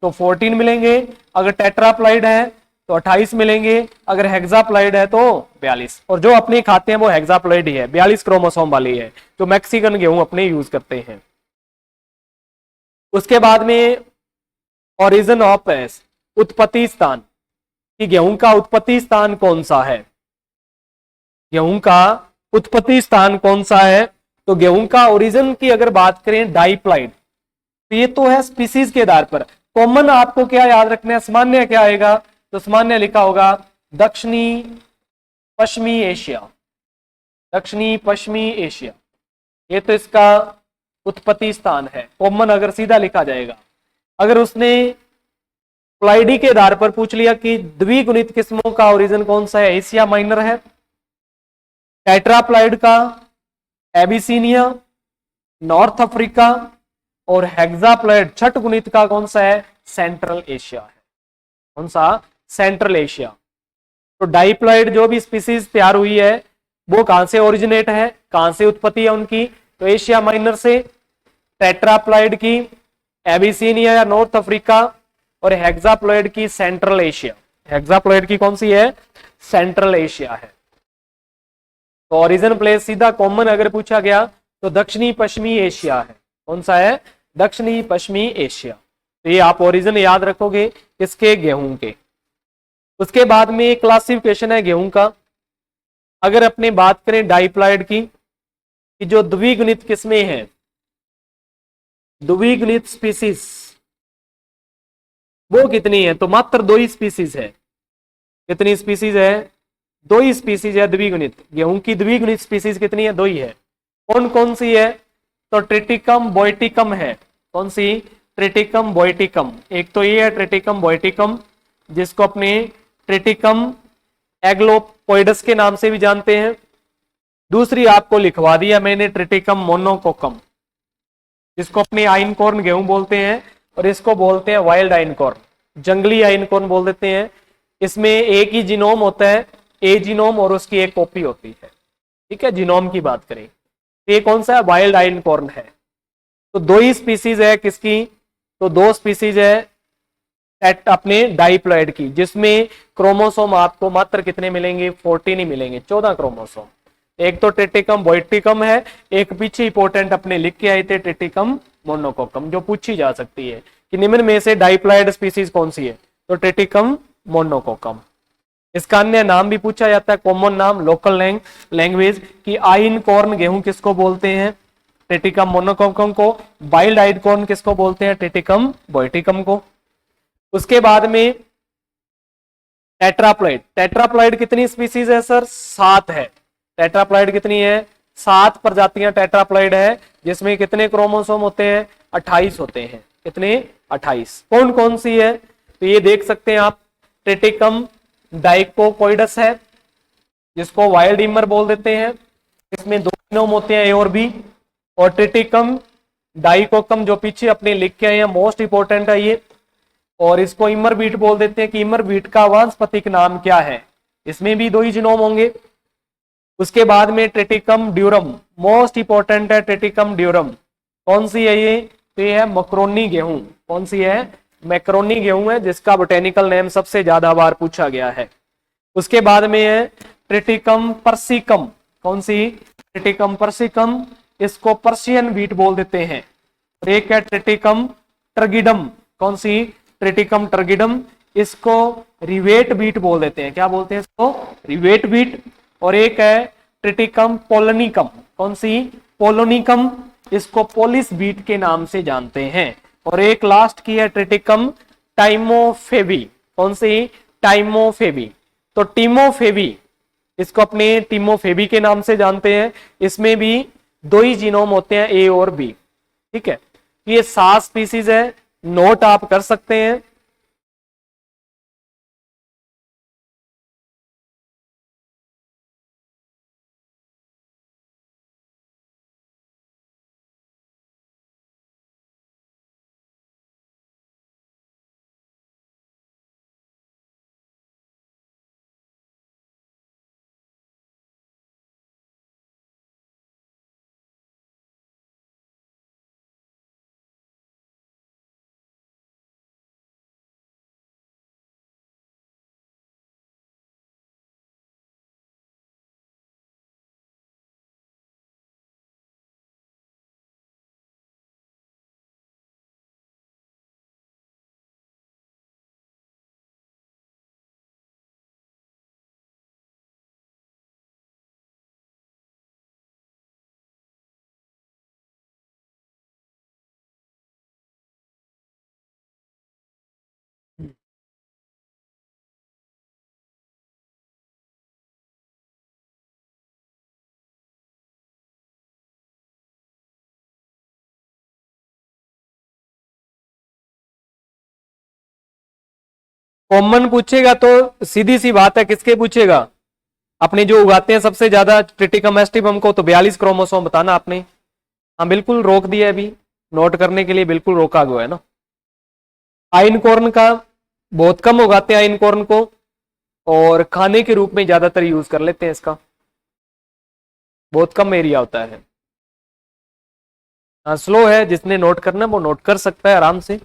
तो 14 मिलेंगे, अगर टेट्राप्लाइड है तो 28 मिलेंगे, अगर हेक्साप्लाइड है तो 42। और जो अपने खाते हैं वो हेक्साप्लाइड ही है, 42 क्रोमोसोम वाली है, जो मैक्सिकन गेहूं अपने यूज करते हैं। उसके बाद में ओरिजिन ऑफ एस, उत्पत्ति स्थान, कि गेहूं का उत्पत्ति स्थान कौन सा है, गेहूं का उत्पत्ति स्थान कौन सा है, तो गेहूं का ओरिजिन की अगर बात करें डाइप्लाइड, तो ये तो है स्पीसीज के आधार पर। कॉमन आपको क्या याद रखना है, सामान्य क्या आएगा, तो सामान्य लिखा होगा दक्षिणी पश्चिमी एशिया, दक्षिणी पश्चिमी एशिया, ये तो इसका उत्पत्ति स्थान है। कॉमन अगर सीधा लिखा जाएगा। अगर उसने प्लाइडी के आधार पर पूछ लिया कि द्विगुणित किस्मों का ओरिजिन कौन सा है, एशिया माइनर है। टेट्राप्लाइड का एबिसीनिया, नॉर्थ अफ्रीका। और हेक्साप्लाइड छठ गुणित का कौन सा है, सेंट्रल एशिया है। कौन सा, सेंट्रल एशिया। तो डाइप्लॉइड जो भी स्पीसीज तैयार हुई है वो कहां से ओरिजिनेट है, कहां से उत्पत्ति है उनकी, तो एशिया माइनर से। टेट्राप्लॉइड की एबिसीनिया या नॉर्थ अफ्रीका, और हेक्साप्लॉइड की सेंट्रल एशिया। हेक्साप्लॉइड की कौन सी है, सेंट्रल एशिया है। तो ओरिजिन प्लेस सीधा कॉमन अगर पूछा गया तो दक्षिणी पश्चिमी एशिया है। कौन सा है, दक्षिणी पश्चिमी एशिया। तो ये आप ओरिजिन याद रखोगे किसके, गेहूं के। उसके बाद में एक क्लासिफिकेशन है गेहूं का। अगर अपने बात करें डाइप्लॉइड की, कि जो द्विगुणित किस्में हैं, द्विगुणित स्पीसीज वो कितनी है? तो मात्र दो ही स्पीसीज है। कितनी स्पीसीज है? दो ही स्पीसीज है द्विगुणित। गेहूं की द्विगुणित स्पीसीज कितनी है? दो ही है। कौन कौन सी है? तो ट्रिटिकम बोइटिकम है। कौन सी? ट्रिटिकम बोइटिकम। एक तो ये है ट्रिटिकम बोइटिकम, जिसको अपने ट्रिटिकम एग्लोपोइडस के नाम से भी जानते हैं। दूसरी आपको लिखवा दिया मैंने, ट्रिटिकम मोनोकोकम, जिसको अपने आइनकॉर्न गेहूं बोलते हैं, और इसको बोलते हैं वाइल्ड आइनकॉर्न, जंगली आइनकॉर्न बोल देते हैं। इसमें एक ही जीनोम होता है, ए जीनोम, और उसकी एक कॉपी होती है। ठीक है, जीनोम की बात करें तो ये कौन सा है? वाइल्ड आइनकॉर्न है। तो दो ही स्पीसीज है किसकी? तो दो स्पीसीज है अपने डाइप्लॉइड की, जिसमें क्रोमोसोम आपको मात्र कितने मिलेंगे? 14 ही मिलेंगे, 14 क्रोमोसोम। एक तो टेटिकम बोइटिकम है, एक पीछे इंपोर्टेंट अपने लिख के आए थे टेटिकम मोनोकोकम, जो पूछी जा सकती है कि निम्न में से डाइप्लॉइड स्पीसीज कौन सी है? तो टेटिकम मोनोकोकम। इसका अन्य नाम भी पूछा जाता है, कॉमन नाम लोकल लैंग्वेज की। आइन कॉर्न गेहूं किसको बोलते हैं? टेटिकम मोनोकोकम को। वाइल्ड आइड कॉर्न किसको बोलते हैं? टेटिकम बोइटिकम को। उसके बाद में टेट्राप्लॉइड। टेट्राप्लॉइड कितनी स्पीसीज है सर? 7 है। टेट्राप्लॉइड कितनी है? 7 प्रजातियां टेट्राप्लॉइड है, जिसमें कितने क्रोमोसोम होते हैं? 28 होते हैं। कितने? 28। कौन कौन सी है? तो ये देख सकते हैं आप, टेटिकम डाइकोकोइडस है, जिसको वाइल्ड इमर बोल देते हैं। इसमें दो जीनोम होते हैं, ए और बी। और टेटिकम डाइकोकम जो पीछे अपने लिख के आए हैं, मोस्ट इंपोर्टेंट है ये। और इसको इमर बीट बोल देते हैं कि इमर बीट का वानस्पतिक नाम क्या है? इसमें भी दो ही जीनोम होंगे। उसके बाद में ट्रिटिकम ड्यूरम, मोस्ट इंपोर्टेंट है ट्रिटिकम ड्यूरम। कौन सी है ये? तो ये है मकरोनी गेहूं। कौन सी है? मैक्रोनी गेहूं है, जिसका बोटेनिकल नेम सबसे ज्यादा बार पूछा गया है। उसके बाद में है ट्रिटिकम पर्सिकम। कौन सी? ट्रिटिकम पर्सिकम, इसको पर्शियन बीट बोल देते हैं। और एक है ट्रिटिकम टर्गिडम। कौन सी? ट्रिटिकम टर्गिडम, इसको रिवेट बीट बोल देते हैं। क्या बोलते हैं इसको? Rivet wheat. और एक है ट्रिटिकम पोलोनिकम। कौन सी? पोलोनिकम, इसको पोलिस बीट के नाम से जानते हैं। और एक लास्ट की है ट्रिटिकम टाइमोफेबी। कौन सी? टाइमोफेबी। तो टीमोफेबी, इसको अपने टीमोफेबी के नाम से जानते हैं। इसमें भी दो ही जीनोम होते हैं, ए और बी। ठीक है, ये 7 स्पीसीज है, नोट आप कर सकते हैं। कॉमन पूछेगा तो सीधी सी बात है, किसके पूछेगा? अपने जो उगाते हैं सबसे ज्यादा ट्रिटिकम एस्टिवम को, तो 42 क्रोमोसोम बताना आपने। हाँ बिल्कुल रोक दिया अभी, नोट करने के लिए बिल्कुल रोका गया है ना। आइन कॉर्न का बहुत कम उगाते हैं आइन कॉर्न को, और खाने के रूप में ज्यादातर यूज कर लेते हैं इसका, बहुत कम एरिया होता है। हाँ स्लो है, जिसने नोट करना वो नोट कर सकता है आराम से।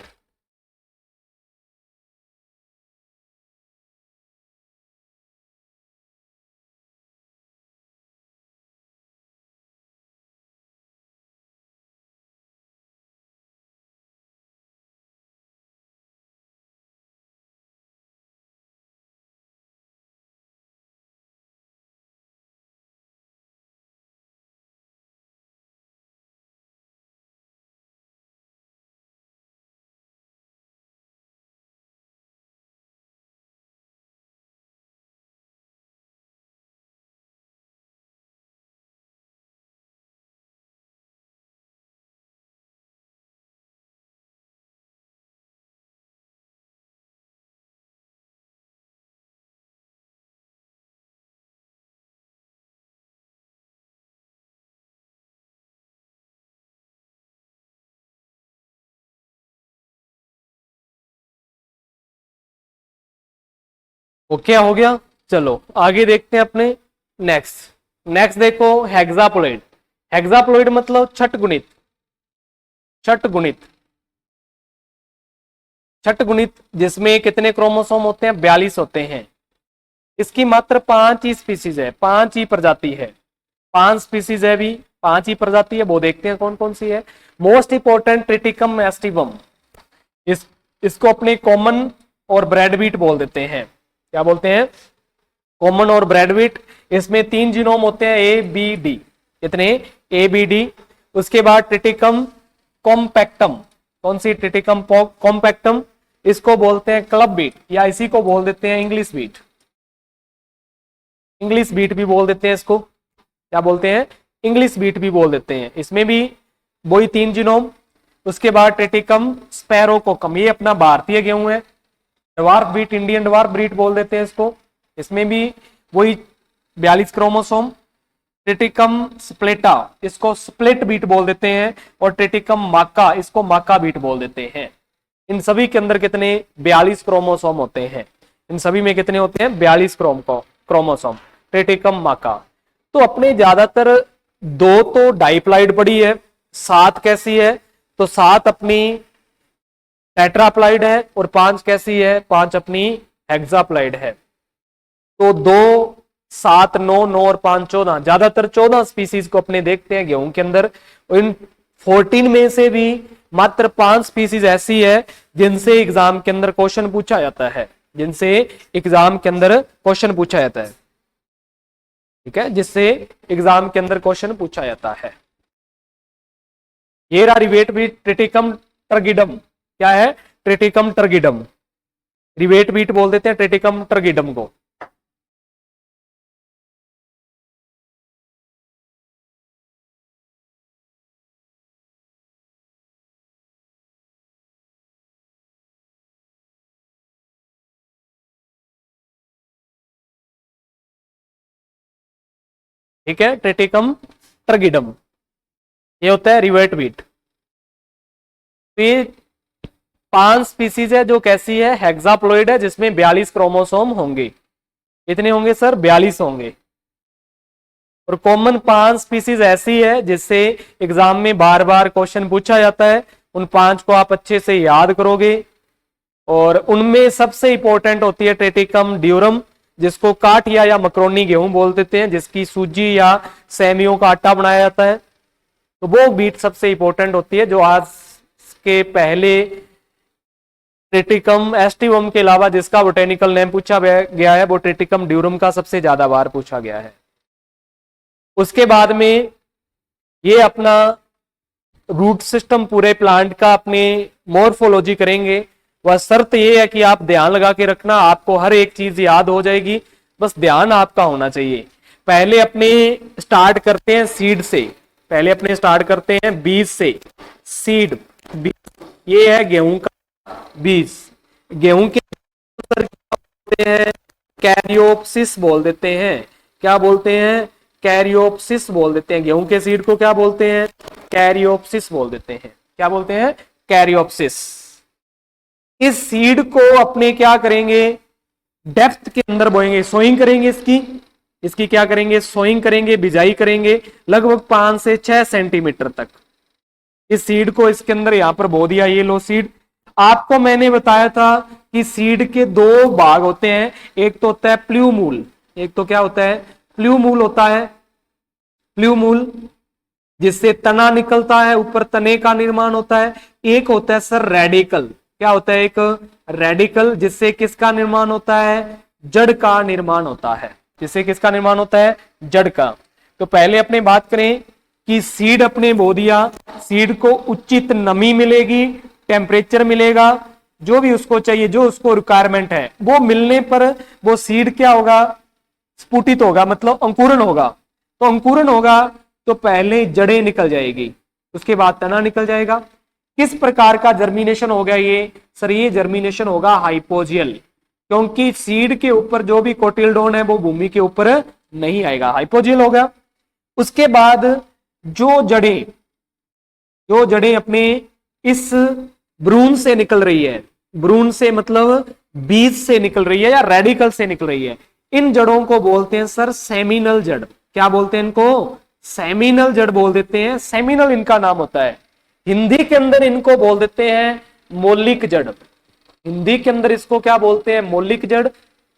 ओके हो गया। चलो आगे देखते हैं अपने नेक्स्ट देखो हेक्साप्लॉइड। हेक्साप्लॉइड मतलब छठ गुणित। छठ गुणित जिसमें कितने क्रोमोसोम होते हैं? 42 होते हैं। इसकी मात्र 5 ही स्पीसीज है, 5 ही प्रजाति है, 5 स्पीसीज है भी, 5 ही प्रजाति है। वो देखते हैं कौन कौन सी है। मोस्ट इंपोर्टेंट ट्रिटिकम एस्टिवम, इसको अपने कॉमन और ब्रेडवीट बोल देते हैं। क्या बोलते हैं? कॉमन और ब्रेडवीट। इसमें 3 जीनोम होते हैं, ए बी डी। कितने? A B D. उसके बाद ट्रिटिकम कॉम्पैक्टम। कौन सी? ट्रिटिकम कॉम्पैक्टम। इसको बोलते हैं क्लब बीट, या इसी को बोल देते हैं इंग्लिश बीट। इंग्लिश बीट भी बोल देते हैं इसको। क्या बोलते हैं? इंग्लिश बीट भी बोल देते हैं। इसमें भी वही 3 जीनोम। उसके बाद ट्रिटिकम स्पैरोकोकम, ये अपना भारतीय गेहूं है। Dwarf wheat, Indian dwarf wheat बोल देते हैं इसको। इसमें भी वही 42 क्रोमोसोम। ट्रिटिकम स्प्लेटा, इसको स्प्लिट बीट बोल देते हैं। और ट्रिटिकम माका, इसको माका बीट बोल देते हैं। इन सभी के अंदर कितने? 42 क्रोमोसोम होते हैं। इन सभी में कितने होते हैं? 42 क्रोमोसोम। ट्रिटिकम माका। तो अपने ज्यादातर 2 तो डाइप्लाइड पड़ी है, 7 कैसी है? तो 7 अपनी टेट्राप्लाइड है, और 5 कैसी है? 5 अपनी हेक्साप्लाइड है। तो 2, 7, 9, 9 और 5 14, ज्यादातर 14 स्पीसीज को अपने देखते हैं गेहूं के अंदर। इन 14 में से भी मात्र 5 स्पीसीज ऐसी है जिनसे एग्जाम के अंदर क्वेश्चन पूछा जाता है, जिनसे एग्जाम के अंदर क्वेश्चन पूछा जाता है। ठीक है, जिससे एग्जाम के अंदर क्वेश्चन पूछा जाता है। ये रहा रिवेट बीट ट्रिटिकम टर्गिडम। क्या है? ट्रिटिकम टर्गिडम। रिवेट बीट बोल देते हैं ट्रिटिकम टर्गिडम को। ठीक है, ट्रिटिकम टर्गिडम ये होता है रिवेट बीट। फिर 5 स्पीसीज है जो कैसी है? हेक्साप्लॉइड है, जिसमें 42 क्रोमोसोम होंगे। कितने होंगे सर? 42 होंगे। और कॉमन 5 स्पीसीज ऐसी है जिससे एग्जाम में बार बार क्वेश्चन पूछा जाता है। उन 5 को आप अच्छे से याद करोगे। और उनमें सबसे इंपॉर्टेंट होती है ट्रिटिकम ड्यूरम, जिसको काटिया या मकरोनी गेहूं बोल देते हैं, जिसकी सूजी या सेमियों का आटा बनाया जाता है। तो वो बीट सबसे इंपॉर्टेंट होती है, जो आज के पहले ट्रिटिकम एस्टिवम के अलावा जिसका बोटेनिकल नेम पूछा गया है वो ट्रिटिकम ड्यूरम का सबसे ज्यादा बार पूछा गया है। उसके बाद में ये अपना रूट सिस्टम पूरे प्लांट का अपने मॉर्फोलॉजी करेंगे। वह शर्त ये है कि आप ध्यान लगा के रखना, आपको हर एक चीज याद हो जाएगी, बस ध्यान आपका होना चाहिए। पहले अपने स्टार्ट करते हैं सीड से, पहले अपने स्टार्ट करते हैं बीज से। सीड बीज, ये है गेहूं का बीज। गेहूं के बोलते हैं कैरियोप्सिस बोल देते हैं। क्या बोलते हैं? कैरियोप्सिस बोल देते हैं। गेहूं के सीड को क्या बोलते हैं? कैरियोप्सिस बोल देते हैं। क्या बोलते हैं? कैरियोप्सिस। इस सीड को अपने क्या करेंगे? डेप्थ के अंदर बोएंगे, सोइंग करेंगे। इसकी क्या करेंगे? सोइंग करेंगे, बिजाई करेंगे लगभग 5 से 6 सेंटीमीटर तक। इस सीड को इसके अंदर यहां पर बो दिया। ये लो सीड। आपको मैंने बताया था कि सीड के 2 भाग होते हैं। एक तो होता है प्ल्यूमूल, एक तो क्या होता है? प्ल्यूमूल होता है। प्ल्यूमूल जिससे तना निकलता है, ऊपर तने का निर्माण होता है। एक होता है सर रेडिकल। क्या होता है? एक रेडिकल जिससे किसका निर्माण होता है? जड़ का निर्माण होता है। जिससे किसका निर्माण होता है? जड़ का। तो पहले अपने बात करें कि सीड अपने बो दिया। सीड को उचित नमी मिलेगी, टेम्परेचर मिलेगा, जो भी उसको चाहिए, जो उसको रिक्वायरमेंट है, वो मिलने पर वो सीड क्या होगा? स्फुटित होगा, मतलब अंकुरण होगा। तो अंकुरण होगा तो पहले जड़ें निकल जाएगी, उसके बाद तना निकल जाएगा। किस प्रकार का जर्मिनेशन हो गया ये? सर ये जर्मिनेशन होगा हाइपोजियल, क्योंकि सीड के ऊपर जो भी कोटिल्डोन है वो भूमि के ऊपर नहीं आएगा, हाइपोजियल होगा। उसके बाद जो जड़ें अपने इस भ्रूण से निकल रही है, भ्रूण से मतलब बीज से निकल रही है या रेडिकल से निकल रही है, इन जड़ों को बोलते हैं सर सेमिनल जड़। क्या बोलते हैं इनको? सेमिनल जड़ बोल देते हैं, सेमिनल इनका नाम होता है। हिंदी के अंदर इनको बोल देते हैं मौलिक जड़। हिंदी के अंदर इसको क्या बोलते हैं? मौलिक जड़।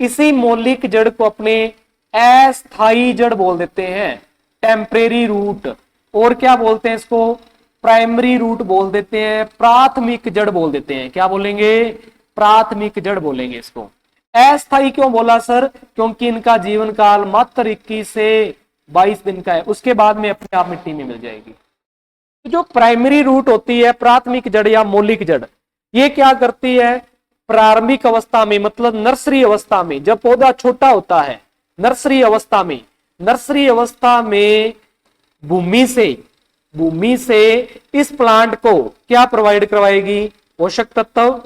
इसी मौलिक जड़ को अपने अस्थाई जड़ बोल देते हैं, टेम्परेरी रूट। और क्या बोलते हैं इसको? प्राइमरी रूट बोल देते हैं, प्राथमिक जड़ बोल देते हैं। क्या बोलेंगे? प्राथमिक जड़ बोलेंगे इसको। अस्थाई क्यों बोला सर? क्योंकि इनका जीवन काल मात्र 21 से 22 दिन का है, उसके बाद में अपने आप मिट्टी में मिल जाएगी। तो जो प्राइमरी रूट होती है, प्राथमिक जड़ या मौलिक जड़, ये क्या करती है? प्रारंभिक अवस्था में, मतलब नर्सरी अवस्था में, जब पौधा छोटा होता है, नर्सरी अवस्था में भूमि से इस प्लांट को क्या प्रोवाइड करवाएगी? पोषक तत्व,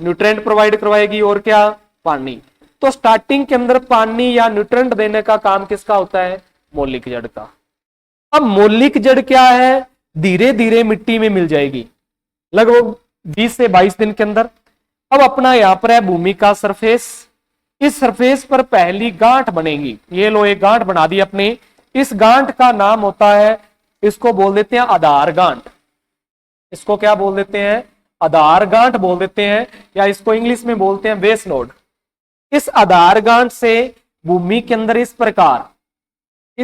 न्यूट्रेंट प्रोवाइड करवाएगी, और क्या? पानी। तो स्टार्टिंग के अंदर पानी या न्यूट्रेंट देने का काम किसका होता है? मौलिक जड़ का। अब मौलिक जड़ क्या है? धीरे धीरे मिट्टी में मिल जाएगी लगभग 20 से 22 दिन के अंदर। अब अपना यहां पर है भूमि का सरफेस, इस सरफेस पर पहली गांठ बनेगी। ये लो एक गांठ बना दी अपने, इस गांठ का नाम होता है, इसको बोल देते हैं आधार गांठ। इसको क्या बोल देते हैं? आधार गांठ बोल देते हैं, या इसको इंग्लिश में बोलते हैं बेस नोड। इस आधार गांठ से भूमि के अंदर इस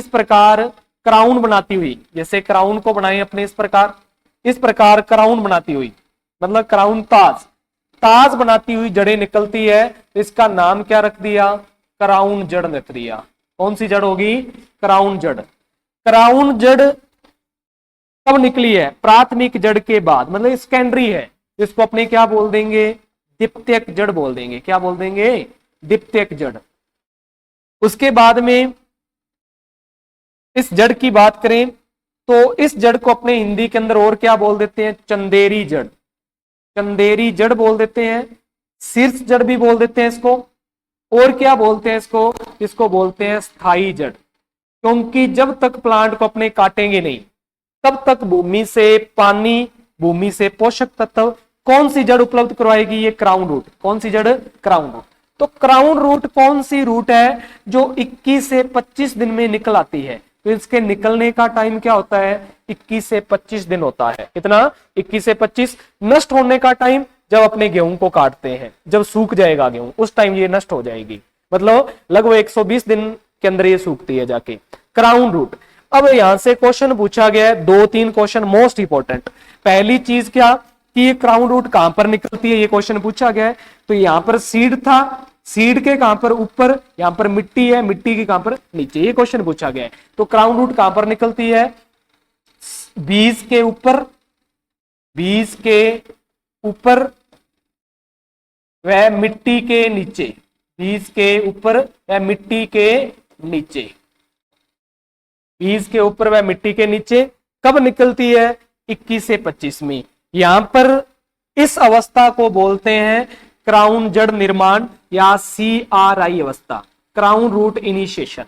प्रकार क्राउन बनाती हुई, जैसे क्राउन को बनाए अपने इस प्रकार क्राउन बनाती हुई, मतलब क्राउन ताज बनाती हुई जड़ें निकलती है। इसका नाम क्या रख दिया? क्राउन जड़ रख दिया। कौन सी जड़ होगी? क्राउन जड़। क्राउन जड़ कब निकली है? प्राथमिक जड़ के बाद, मतलब सेकेंडरी है। इसको अपने क्या बोल देंगे? द्वितीयक जड़ बोल देंगे। क्या बोल देंगे? द्वितीयक जड़। उसके बाद में इस जड़ की बात करें तो इस जड़ को अपने हिंदी के अंदर और क्या बोल देते हैं? चंदेरी जड़। चंदेरी जड़ बोल देते हैं, शीर्ष जड़ भी बोल देते हैं इसको। और क्या बोलते हैं इसको? इसको बोलते हैं स्थायी जड़। क्योंकि जब तक प्लांट को अपने काटेंगे नहीं, तब तक भूमि से पानी, भूमि से पोषक तत्व कौन सी जड़ उपलब्ध करवाएगी? ये क्राउन रूट। कौन सी जड़? Crown root. तो क्राउन रूट कौन सी रूट है जो 21 से 25 दिन में निकल आती है? तो इसके निकलने का टाइम क्या होता है? 21 से 25 दिन होता है। कितना? 21 से 25। नष्ट होने का टाइम जब अपने गेहूं को काटते हैं, जब सूख जाएगा गेहूं, उस टाइम ये नष्ट हो जाएगी। मतलब लगभग 120 दिन के अंदर ये सूखती है जाके, क्राउन रूट। अब यहां से क्वेश्चन पूछा गया है, 2-3 क्वेश्चन मोस्ट इंपॉर्टेंट। पहली चीज क्या कि ये क्राउन रूट कहां पर निकलती है, ये क्वेश्चन पूछा गया है। तो यहां पर सीड था, सीड के कहां पर? ऊपर। यहां पर मिट्टी है, मिट्टी के कहां पर? नीचे। ये क्वेश्चन पूछा गया है। तो क्राउन रूट कहां पर निकलती है? बीज के ऊपर, बीज के ऊपर वह मिट्टी के नीचे। बीज के ऊपर वह मिट्टी के नीचे। बीज के ऊपर वह मिट्टी के नीचे। कब निकलती है? 21 से 25 में। यहां पर इस अवस्था को बोलते हैं क्राउन जड़ निर्माण या CRI अवस्था, क्राउन रूट इनिशिएशन।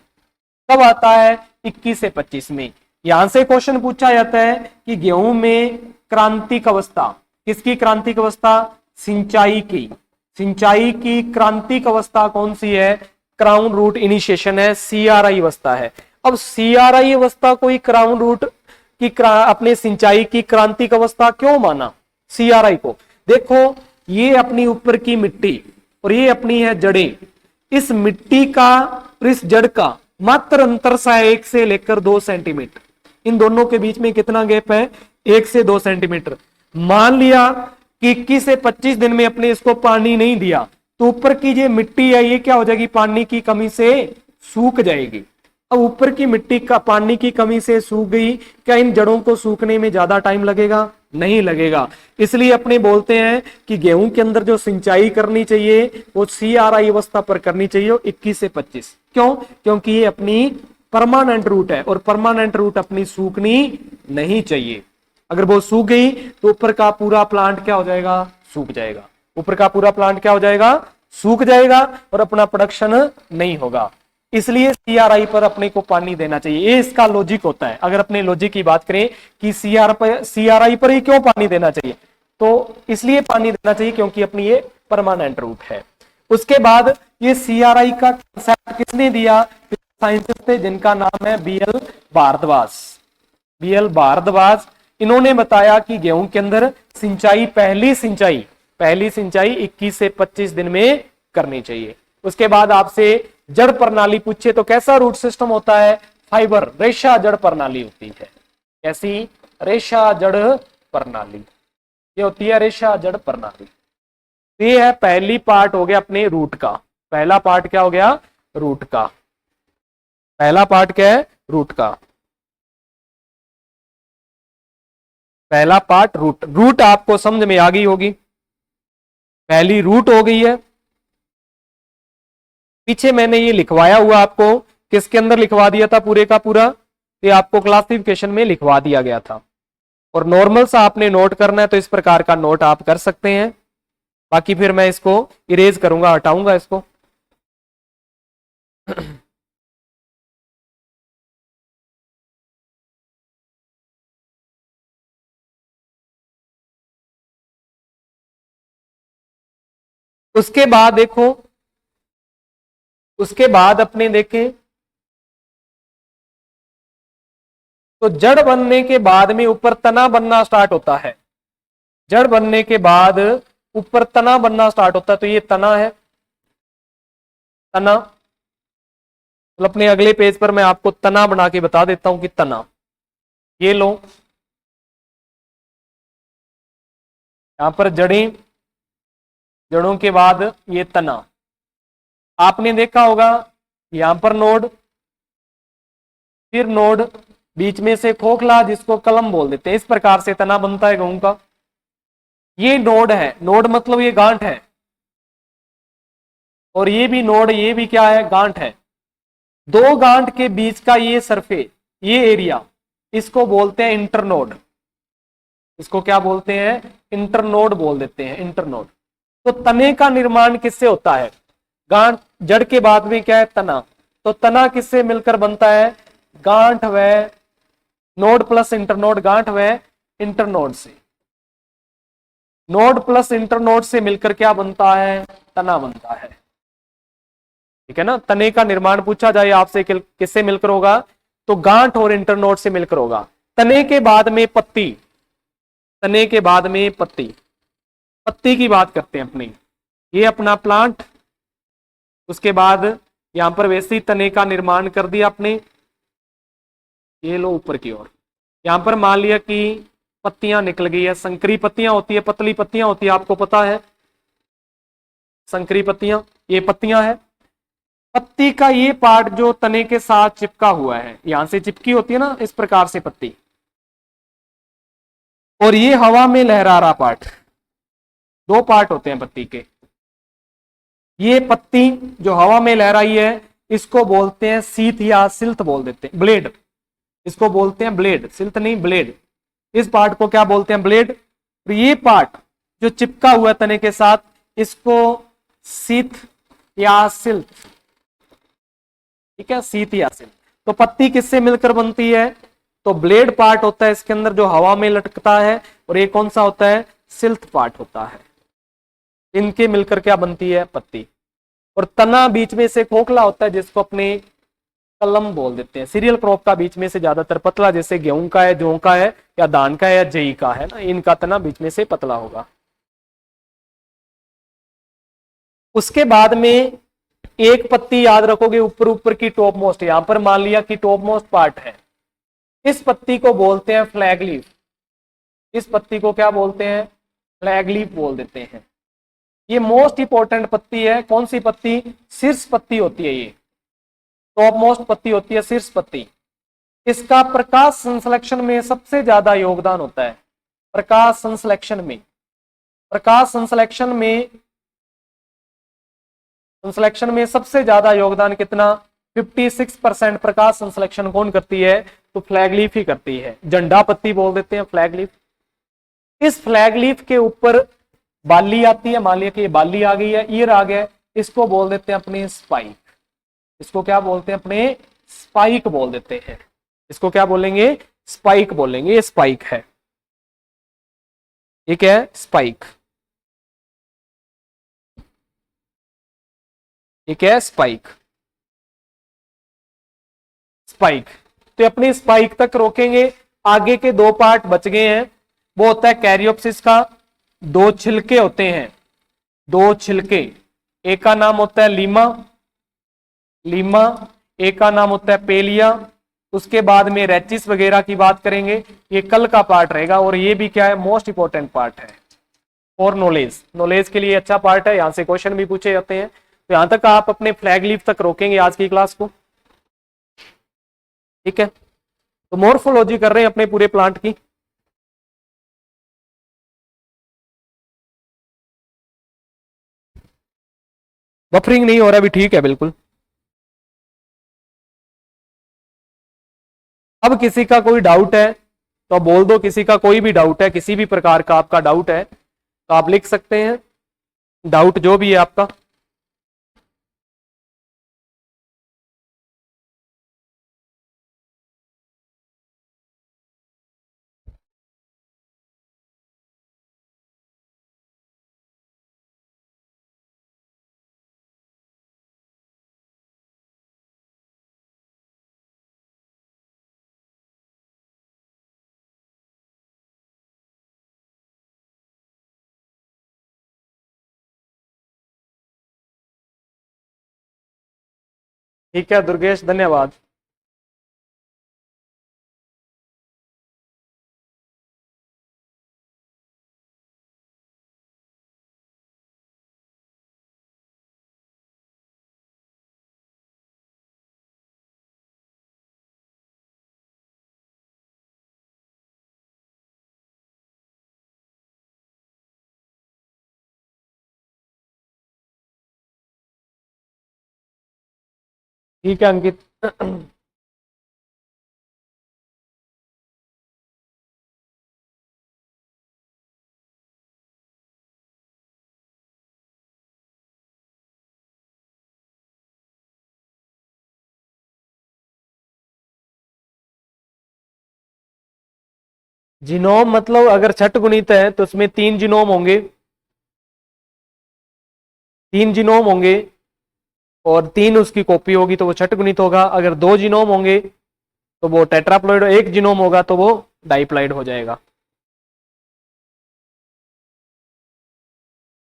कब आता है? 21 से 25 में। यहां से क्वेश्चन पूछा जाता है कि गेहूं में क्रांतिक अवस्था, किसकी क्रांतिक अवस्था? सिंचाई की। सिंचाई की क्रांतिक अवस्था कौन सी है? क्राउन रूट इनिशिएशन है, CRI अवस्था है। अब CRI अवस्था कोई क्राउन रूट की अपने सिंचाई की क्रांतिक अवस्था क्यों माना CRI को? देखो, ये अपनी ऊपर की मिट्टी और ये अपनी है जड़ें। इस मिट्टी का और इस जड़ का मात्र अंतर सा 1 से लेकर 2 सेंटीमीटर। इन दोनों के बीच में कितना गैप है? 1 से 2 सेंटीमीटर। मान लिया कि 21 से 25 दिन में अपने इसको पानी नहीं दिया, तो ऊपर की जो मिट्टी है ये क्या हो जाएगी? पानी की कमी से सूख जाएगी। अब ऊपर की मिट्टी का पानी की कमी से सूख गई, क्या इन जड़ों को सूखने में ज्यादा टाइम लगेगा? नहीं लगेगा। इसलिए अपने बोलते हैं कि गेहूं के अंदर जो सिंचाई करनी चाहिए वो CRI अवस्था पर करनी चाहिए 21 से 25। क्यों? क्योंकि ये अपनी परमानेंट रूट है और परमानेंट रूट अपनी सूखनी नहीं चाहिए। अगर वो सूख गई तो ऊपर का पूरा प्लांट क्या हो जाएगा? सूख जाएगा। ऊपर का पूरा प्लांट क्या हो जाएगा? सूख जाएगा और अपना प्रोडक्शन नहीं होगा। इसलिए CRI पर अपने को पानी देना चाहिए। ये इसका लॉजिक होता है। अगर अपने लॉजिक की बात करें कि CRI पर ही क्यों पानी देना चाहिए, तो इसलिए पानी देना चाहिए क्योंकि अपनी ये परमानेंट रूट है। उसके बाद ये CRI का कंसेप्ट किसने दिया? साइंटिस्ट थे जिनका नाम है BL भारद्वाज। BL भारद्वाज, इन्होंने बताया कि गेहूं के अंदर सिंचाई, पहली सिंचाई 21 से 25 दिन में करनी चाहिए। उसके बाद आपसे जड़ प्रणाली पूछे तो कैसा रूट सिस्टम होता है? फाइबर, रेशा जड़ प्रणाली होती है। कैसी? रेशा जड़ प्रणाली, ये होती है रेशा जड़ प्रणाली। ये है पहली पार्ट हो गया अपने रूट का। पहला पार्ट क्या हो गया? रूट का। पहला पार्ट क्या है? रूट का। पहला पार्ट रूट। रूट आपको समझ में आ गई होगी, पहली रूट हो गई है। पीछे मैंने ये लिखवाया हुआ आपको, किसके अंदर लिखवा दिया था पूरे का पूरा? ये आपको क्लासिफिकेशन में लिखवा दिया गया था। और नॉर्मल सा आपने नोट करना है तो इस प्रकार का नोट आप कर सकते हैं। बाकी फिर मैं इसको इरेज करूंगा, हटाऊंगा इसको। उसके बाद देखो, उसके बाद अपने देखें तो जड़ बनने के बाद में ऊपर तना बनना स्टार्ट होता है। जड़ बनने के बाद ऊपर तना बनना स्टार्ट होता है, तो ये तना है, तना। तो अपने अगले पेज पर मैं आपको तना बना के बता देता हूं कि तना, ये लो, यहां पर जड़ें, जड़ों के बाद ये तना। आपने देखा होगा यहां पर नोड, फिर नोड, बीच में से खोखला जिसको कलम बोल देते हैं। इस प्रकार से तना बनता है गेहूं का। ये नोड है, नोड मतलब ये गांठ है, और ये भी नोड, ये भी क्या है? गांठ है। दो गांठ के बीच का ये सरफेस, ये एरिया, इसको बोलते हैं इंटरनोड। इसको क्या बोलते हैं? इंटरनोड बोल देते हैं, इंटरनोड। तो तने का निर्माण किससे होता है? गांठ, जड़ के बाद में क्या है? तना। तो तना किससे मिलकर बनता है? गांठ व नोड प्लस इंटरनोड, गांठ व इंटरनोड से। नोड प्लस इंटरनोड से मिलकर क्या बनता है? तना बनता है। ठीक है ना? तने का निर्माण पूछा जाए आपसे किससे मिलकर होगा, तो गांठ और इंटरनोड से मिलकर होगा। तने के बाद में पत्ती, तने के बाद में पत्ती, पत्ती की बात करते हैं अपनी। ये अपना प्लांट, उसके बाद यहां पर वैसे ही तने का निर्माण कर दिया आपने। ये लो ऊपर की ओर, यहां पर मान लिया कि पत्तियां निकल गई है। संकरी पत्तियां होती है, पतली पत्तियां होती है, आपको पता है संकरी पत्तियां, ये पत्तियां है। पत्ती का ये पार्ट जो तने के साथ चिपका हुआ है, यहां से चिपकी होती है ना इस प्रकार से पत्ती, और ये हवा में लहरा रहा पार्ट। दो पार्ट होते हैं पत्ती के। ये पत्ती जो हवा में लहराई है, इसको बोलते हैं सीथ या सिल्थ बोल देते हैं, ब्लेड। इसको बोलते हैं ब्लेड, सिल्थ नहीं, ब्लेड। इस पार्ट को क्या बोलते हैं? ब्लेड। तो ये पार्ट जो चिपका हुआ है तने के साथ, इसको सीथ या सिल्थ, ठीक है, सीथ या सिल्थ। तो पत्ती किससे मिलकर बनती है? तो ब्लेड पार्ट होता है इसके अंदर जो हवा में लटकता है, और ये कौन सा होता है? सिल्थ पार्ट होता है। इनके मिलकर क्या बनती है? पत्ती। और तना बीच में से खोखला होता है जिसको अपने कलम बोल देते हैं। सीरियल क्रॉप का बीच में से ज्यादातर पतला, जैसे गेहूं का है, जौ का है, या धान का है, या जई का है ना, इनका तना बीच में से पतला होगा। उसके बाद में एक पत्ती याद रखोगे ऊपर, ऊपर की टॉप मोस्ट, यहां पर मान लिया कि टॉप मोस्ट पार्ट है। इस पत्ती को बोलते हैं फ्लैग लीफ। इस पत्ती को क्या बोलते हैं? फ्लैग लीफ बोल देते हैं। ये मोस्ट इंपॉर्टेंट पत्ती है। कौन सी पत्ती? शीर्ष पत्ती होती है, ये टॉप मोस्ट पत्ती होती है, शीर्ष पत्ती। इसका प्रकाश संश्लेषण में सबसे ज्यादा योगदान होता है। प्रकाश संश्लेषण में, प्रकाश संश्लेषण में सबसे ज्यादा योगदान कितना? 56% प्रकाश संश्लेषण कौन करती है? तो फ्लैग लीफ ही करती है। झंडा पत्ती बोल देते हैं फ्लैग लीफ। इस फ्लैग लीफ के ऊपर बाली आती है, मान लिया कि ये बाली आ गई है, ईयर आ गया, इसको बोल देते हैं अपने स्पाइक। इसको क्या बोलते हैं? अपने स्पाइक बोल देते हैं। इसको क्या बोलेंगे? स्पाइक बोलेंगे। ये स्पाइक है, ये क्या है? स्पाइक। एक है स्पाइक। स्पाइक तो अपनी स्पाइक तक रोकेंगे। आगे के दो पार्ट बच गए हैं, वो होता है कैरियोप्सिस का, दो छिलके होते हैं, दो छिलके। एक का नाम होता है लीमा, लीमा, एक का नाम होता है पेलिया। उसके बाद में रेचिस वगैरह की बात करेंगे, ये कल का पार्ट रहेगा। और ये भी क्या है, मोस्ट इंपॉर्टेंट पार्ट है और नॉलेज, नॉलेज के लिए अच्छा पार्ट है, यहां से क्वेश्चन भी पूछे जाते हैं। तो यहां तक आप अपने फ्लैग लीफ तक रोकेंगे आज की क्लास को, ठीक है। तो मॉर्फोलॉजी कर रहे हैं अपने पूरे प्लांट की। बफरिंग नहीं हो रहा, भी ठीक है बिल्कुल। अब किसी का कोई डाउट है तो बोल दो, किसी का कोई भी डाउट है, किसी भी प्रकार का आपका डाउट है तो आप लिख सकते हैं, डाउट जो भी है आपका। ठीक है दुर्गेश, धन्यवाद। ठीक है अंकित। जीनोम मतलब अगर छठ गुणित है तो उसमें 3 जीनोम होंगे, 3 जीनोम होंगे और 3 उसकी कॉपी होगी तो वो छठ गुणित होगा। अगर 2 जीनोम होंगे तो वो टेट्राप्लॉइड, एक जीनोम होगा तो वो डाइप्लॉइड हो जाएगा।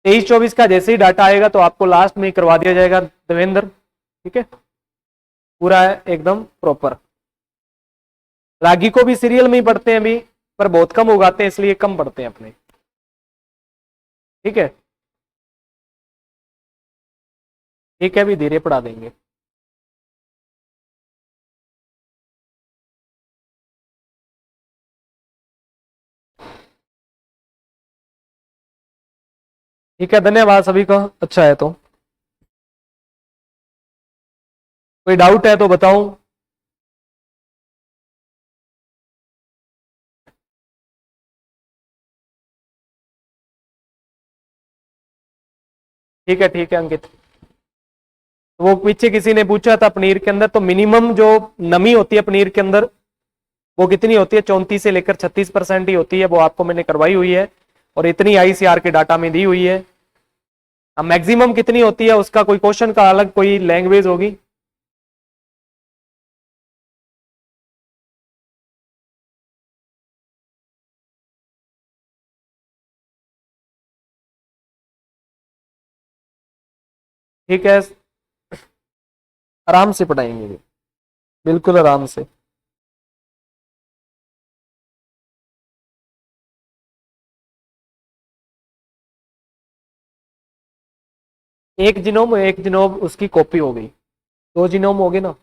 23-24 का जैसे ही डाटा आएगा तो आपको लास्ट में करवा दिया जाएगा देवेंद्र, ठीक है। पूरा है एकदम प्रॉपर। रागी को भी सीरियल में ही पढ़ते हैं अभी, पर बहुत कम उगाते हैं इसलिए कम पढ़ते हैं अपने, ठीक है। ठीक है, भी धीरे पढ़ा देंगे। ठीक है, धन्यवाद सभी का, अच्छा है। तो कोई डाउट है तो बताओ। ठीक है अंकित। वो पीछे किसी ने पूछा था पनीर के अंदर, तो मिनिमम जो नमी होती है पनीर के अंदर वो कितनी होती है, 34 से लेकर 36% ही होती है, वो आपको मैंने करवाई हुई है और इतनी आईसीआर के डाटा में दी हुई है। अब मैक्सिमम कितनी होती है उसका कोई क्वेश्चन का अलग कोई लैंग्वेज होगी। ठीक है, आराम से पढ़ाएंगे, बिल्कुल आराम से। एक जिनोम उसकी कॉपी हो गई, 2 जिनोम हो गए ना।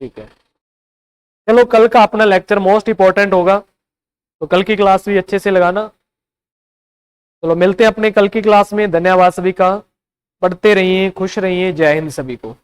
ठीक है, चलो कल का अपना लेक्चर मोस्ट इंपॉर्टेंट होगा तो कल की क्लास भी अच्छे से लगाना। चलो मिलते हैं अपने कल की क्लास में, धन्यवाद सभी का, पढ़ते रहिए, खुश रहिए, जय हिंद सभी को।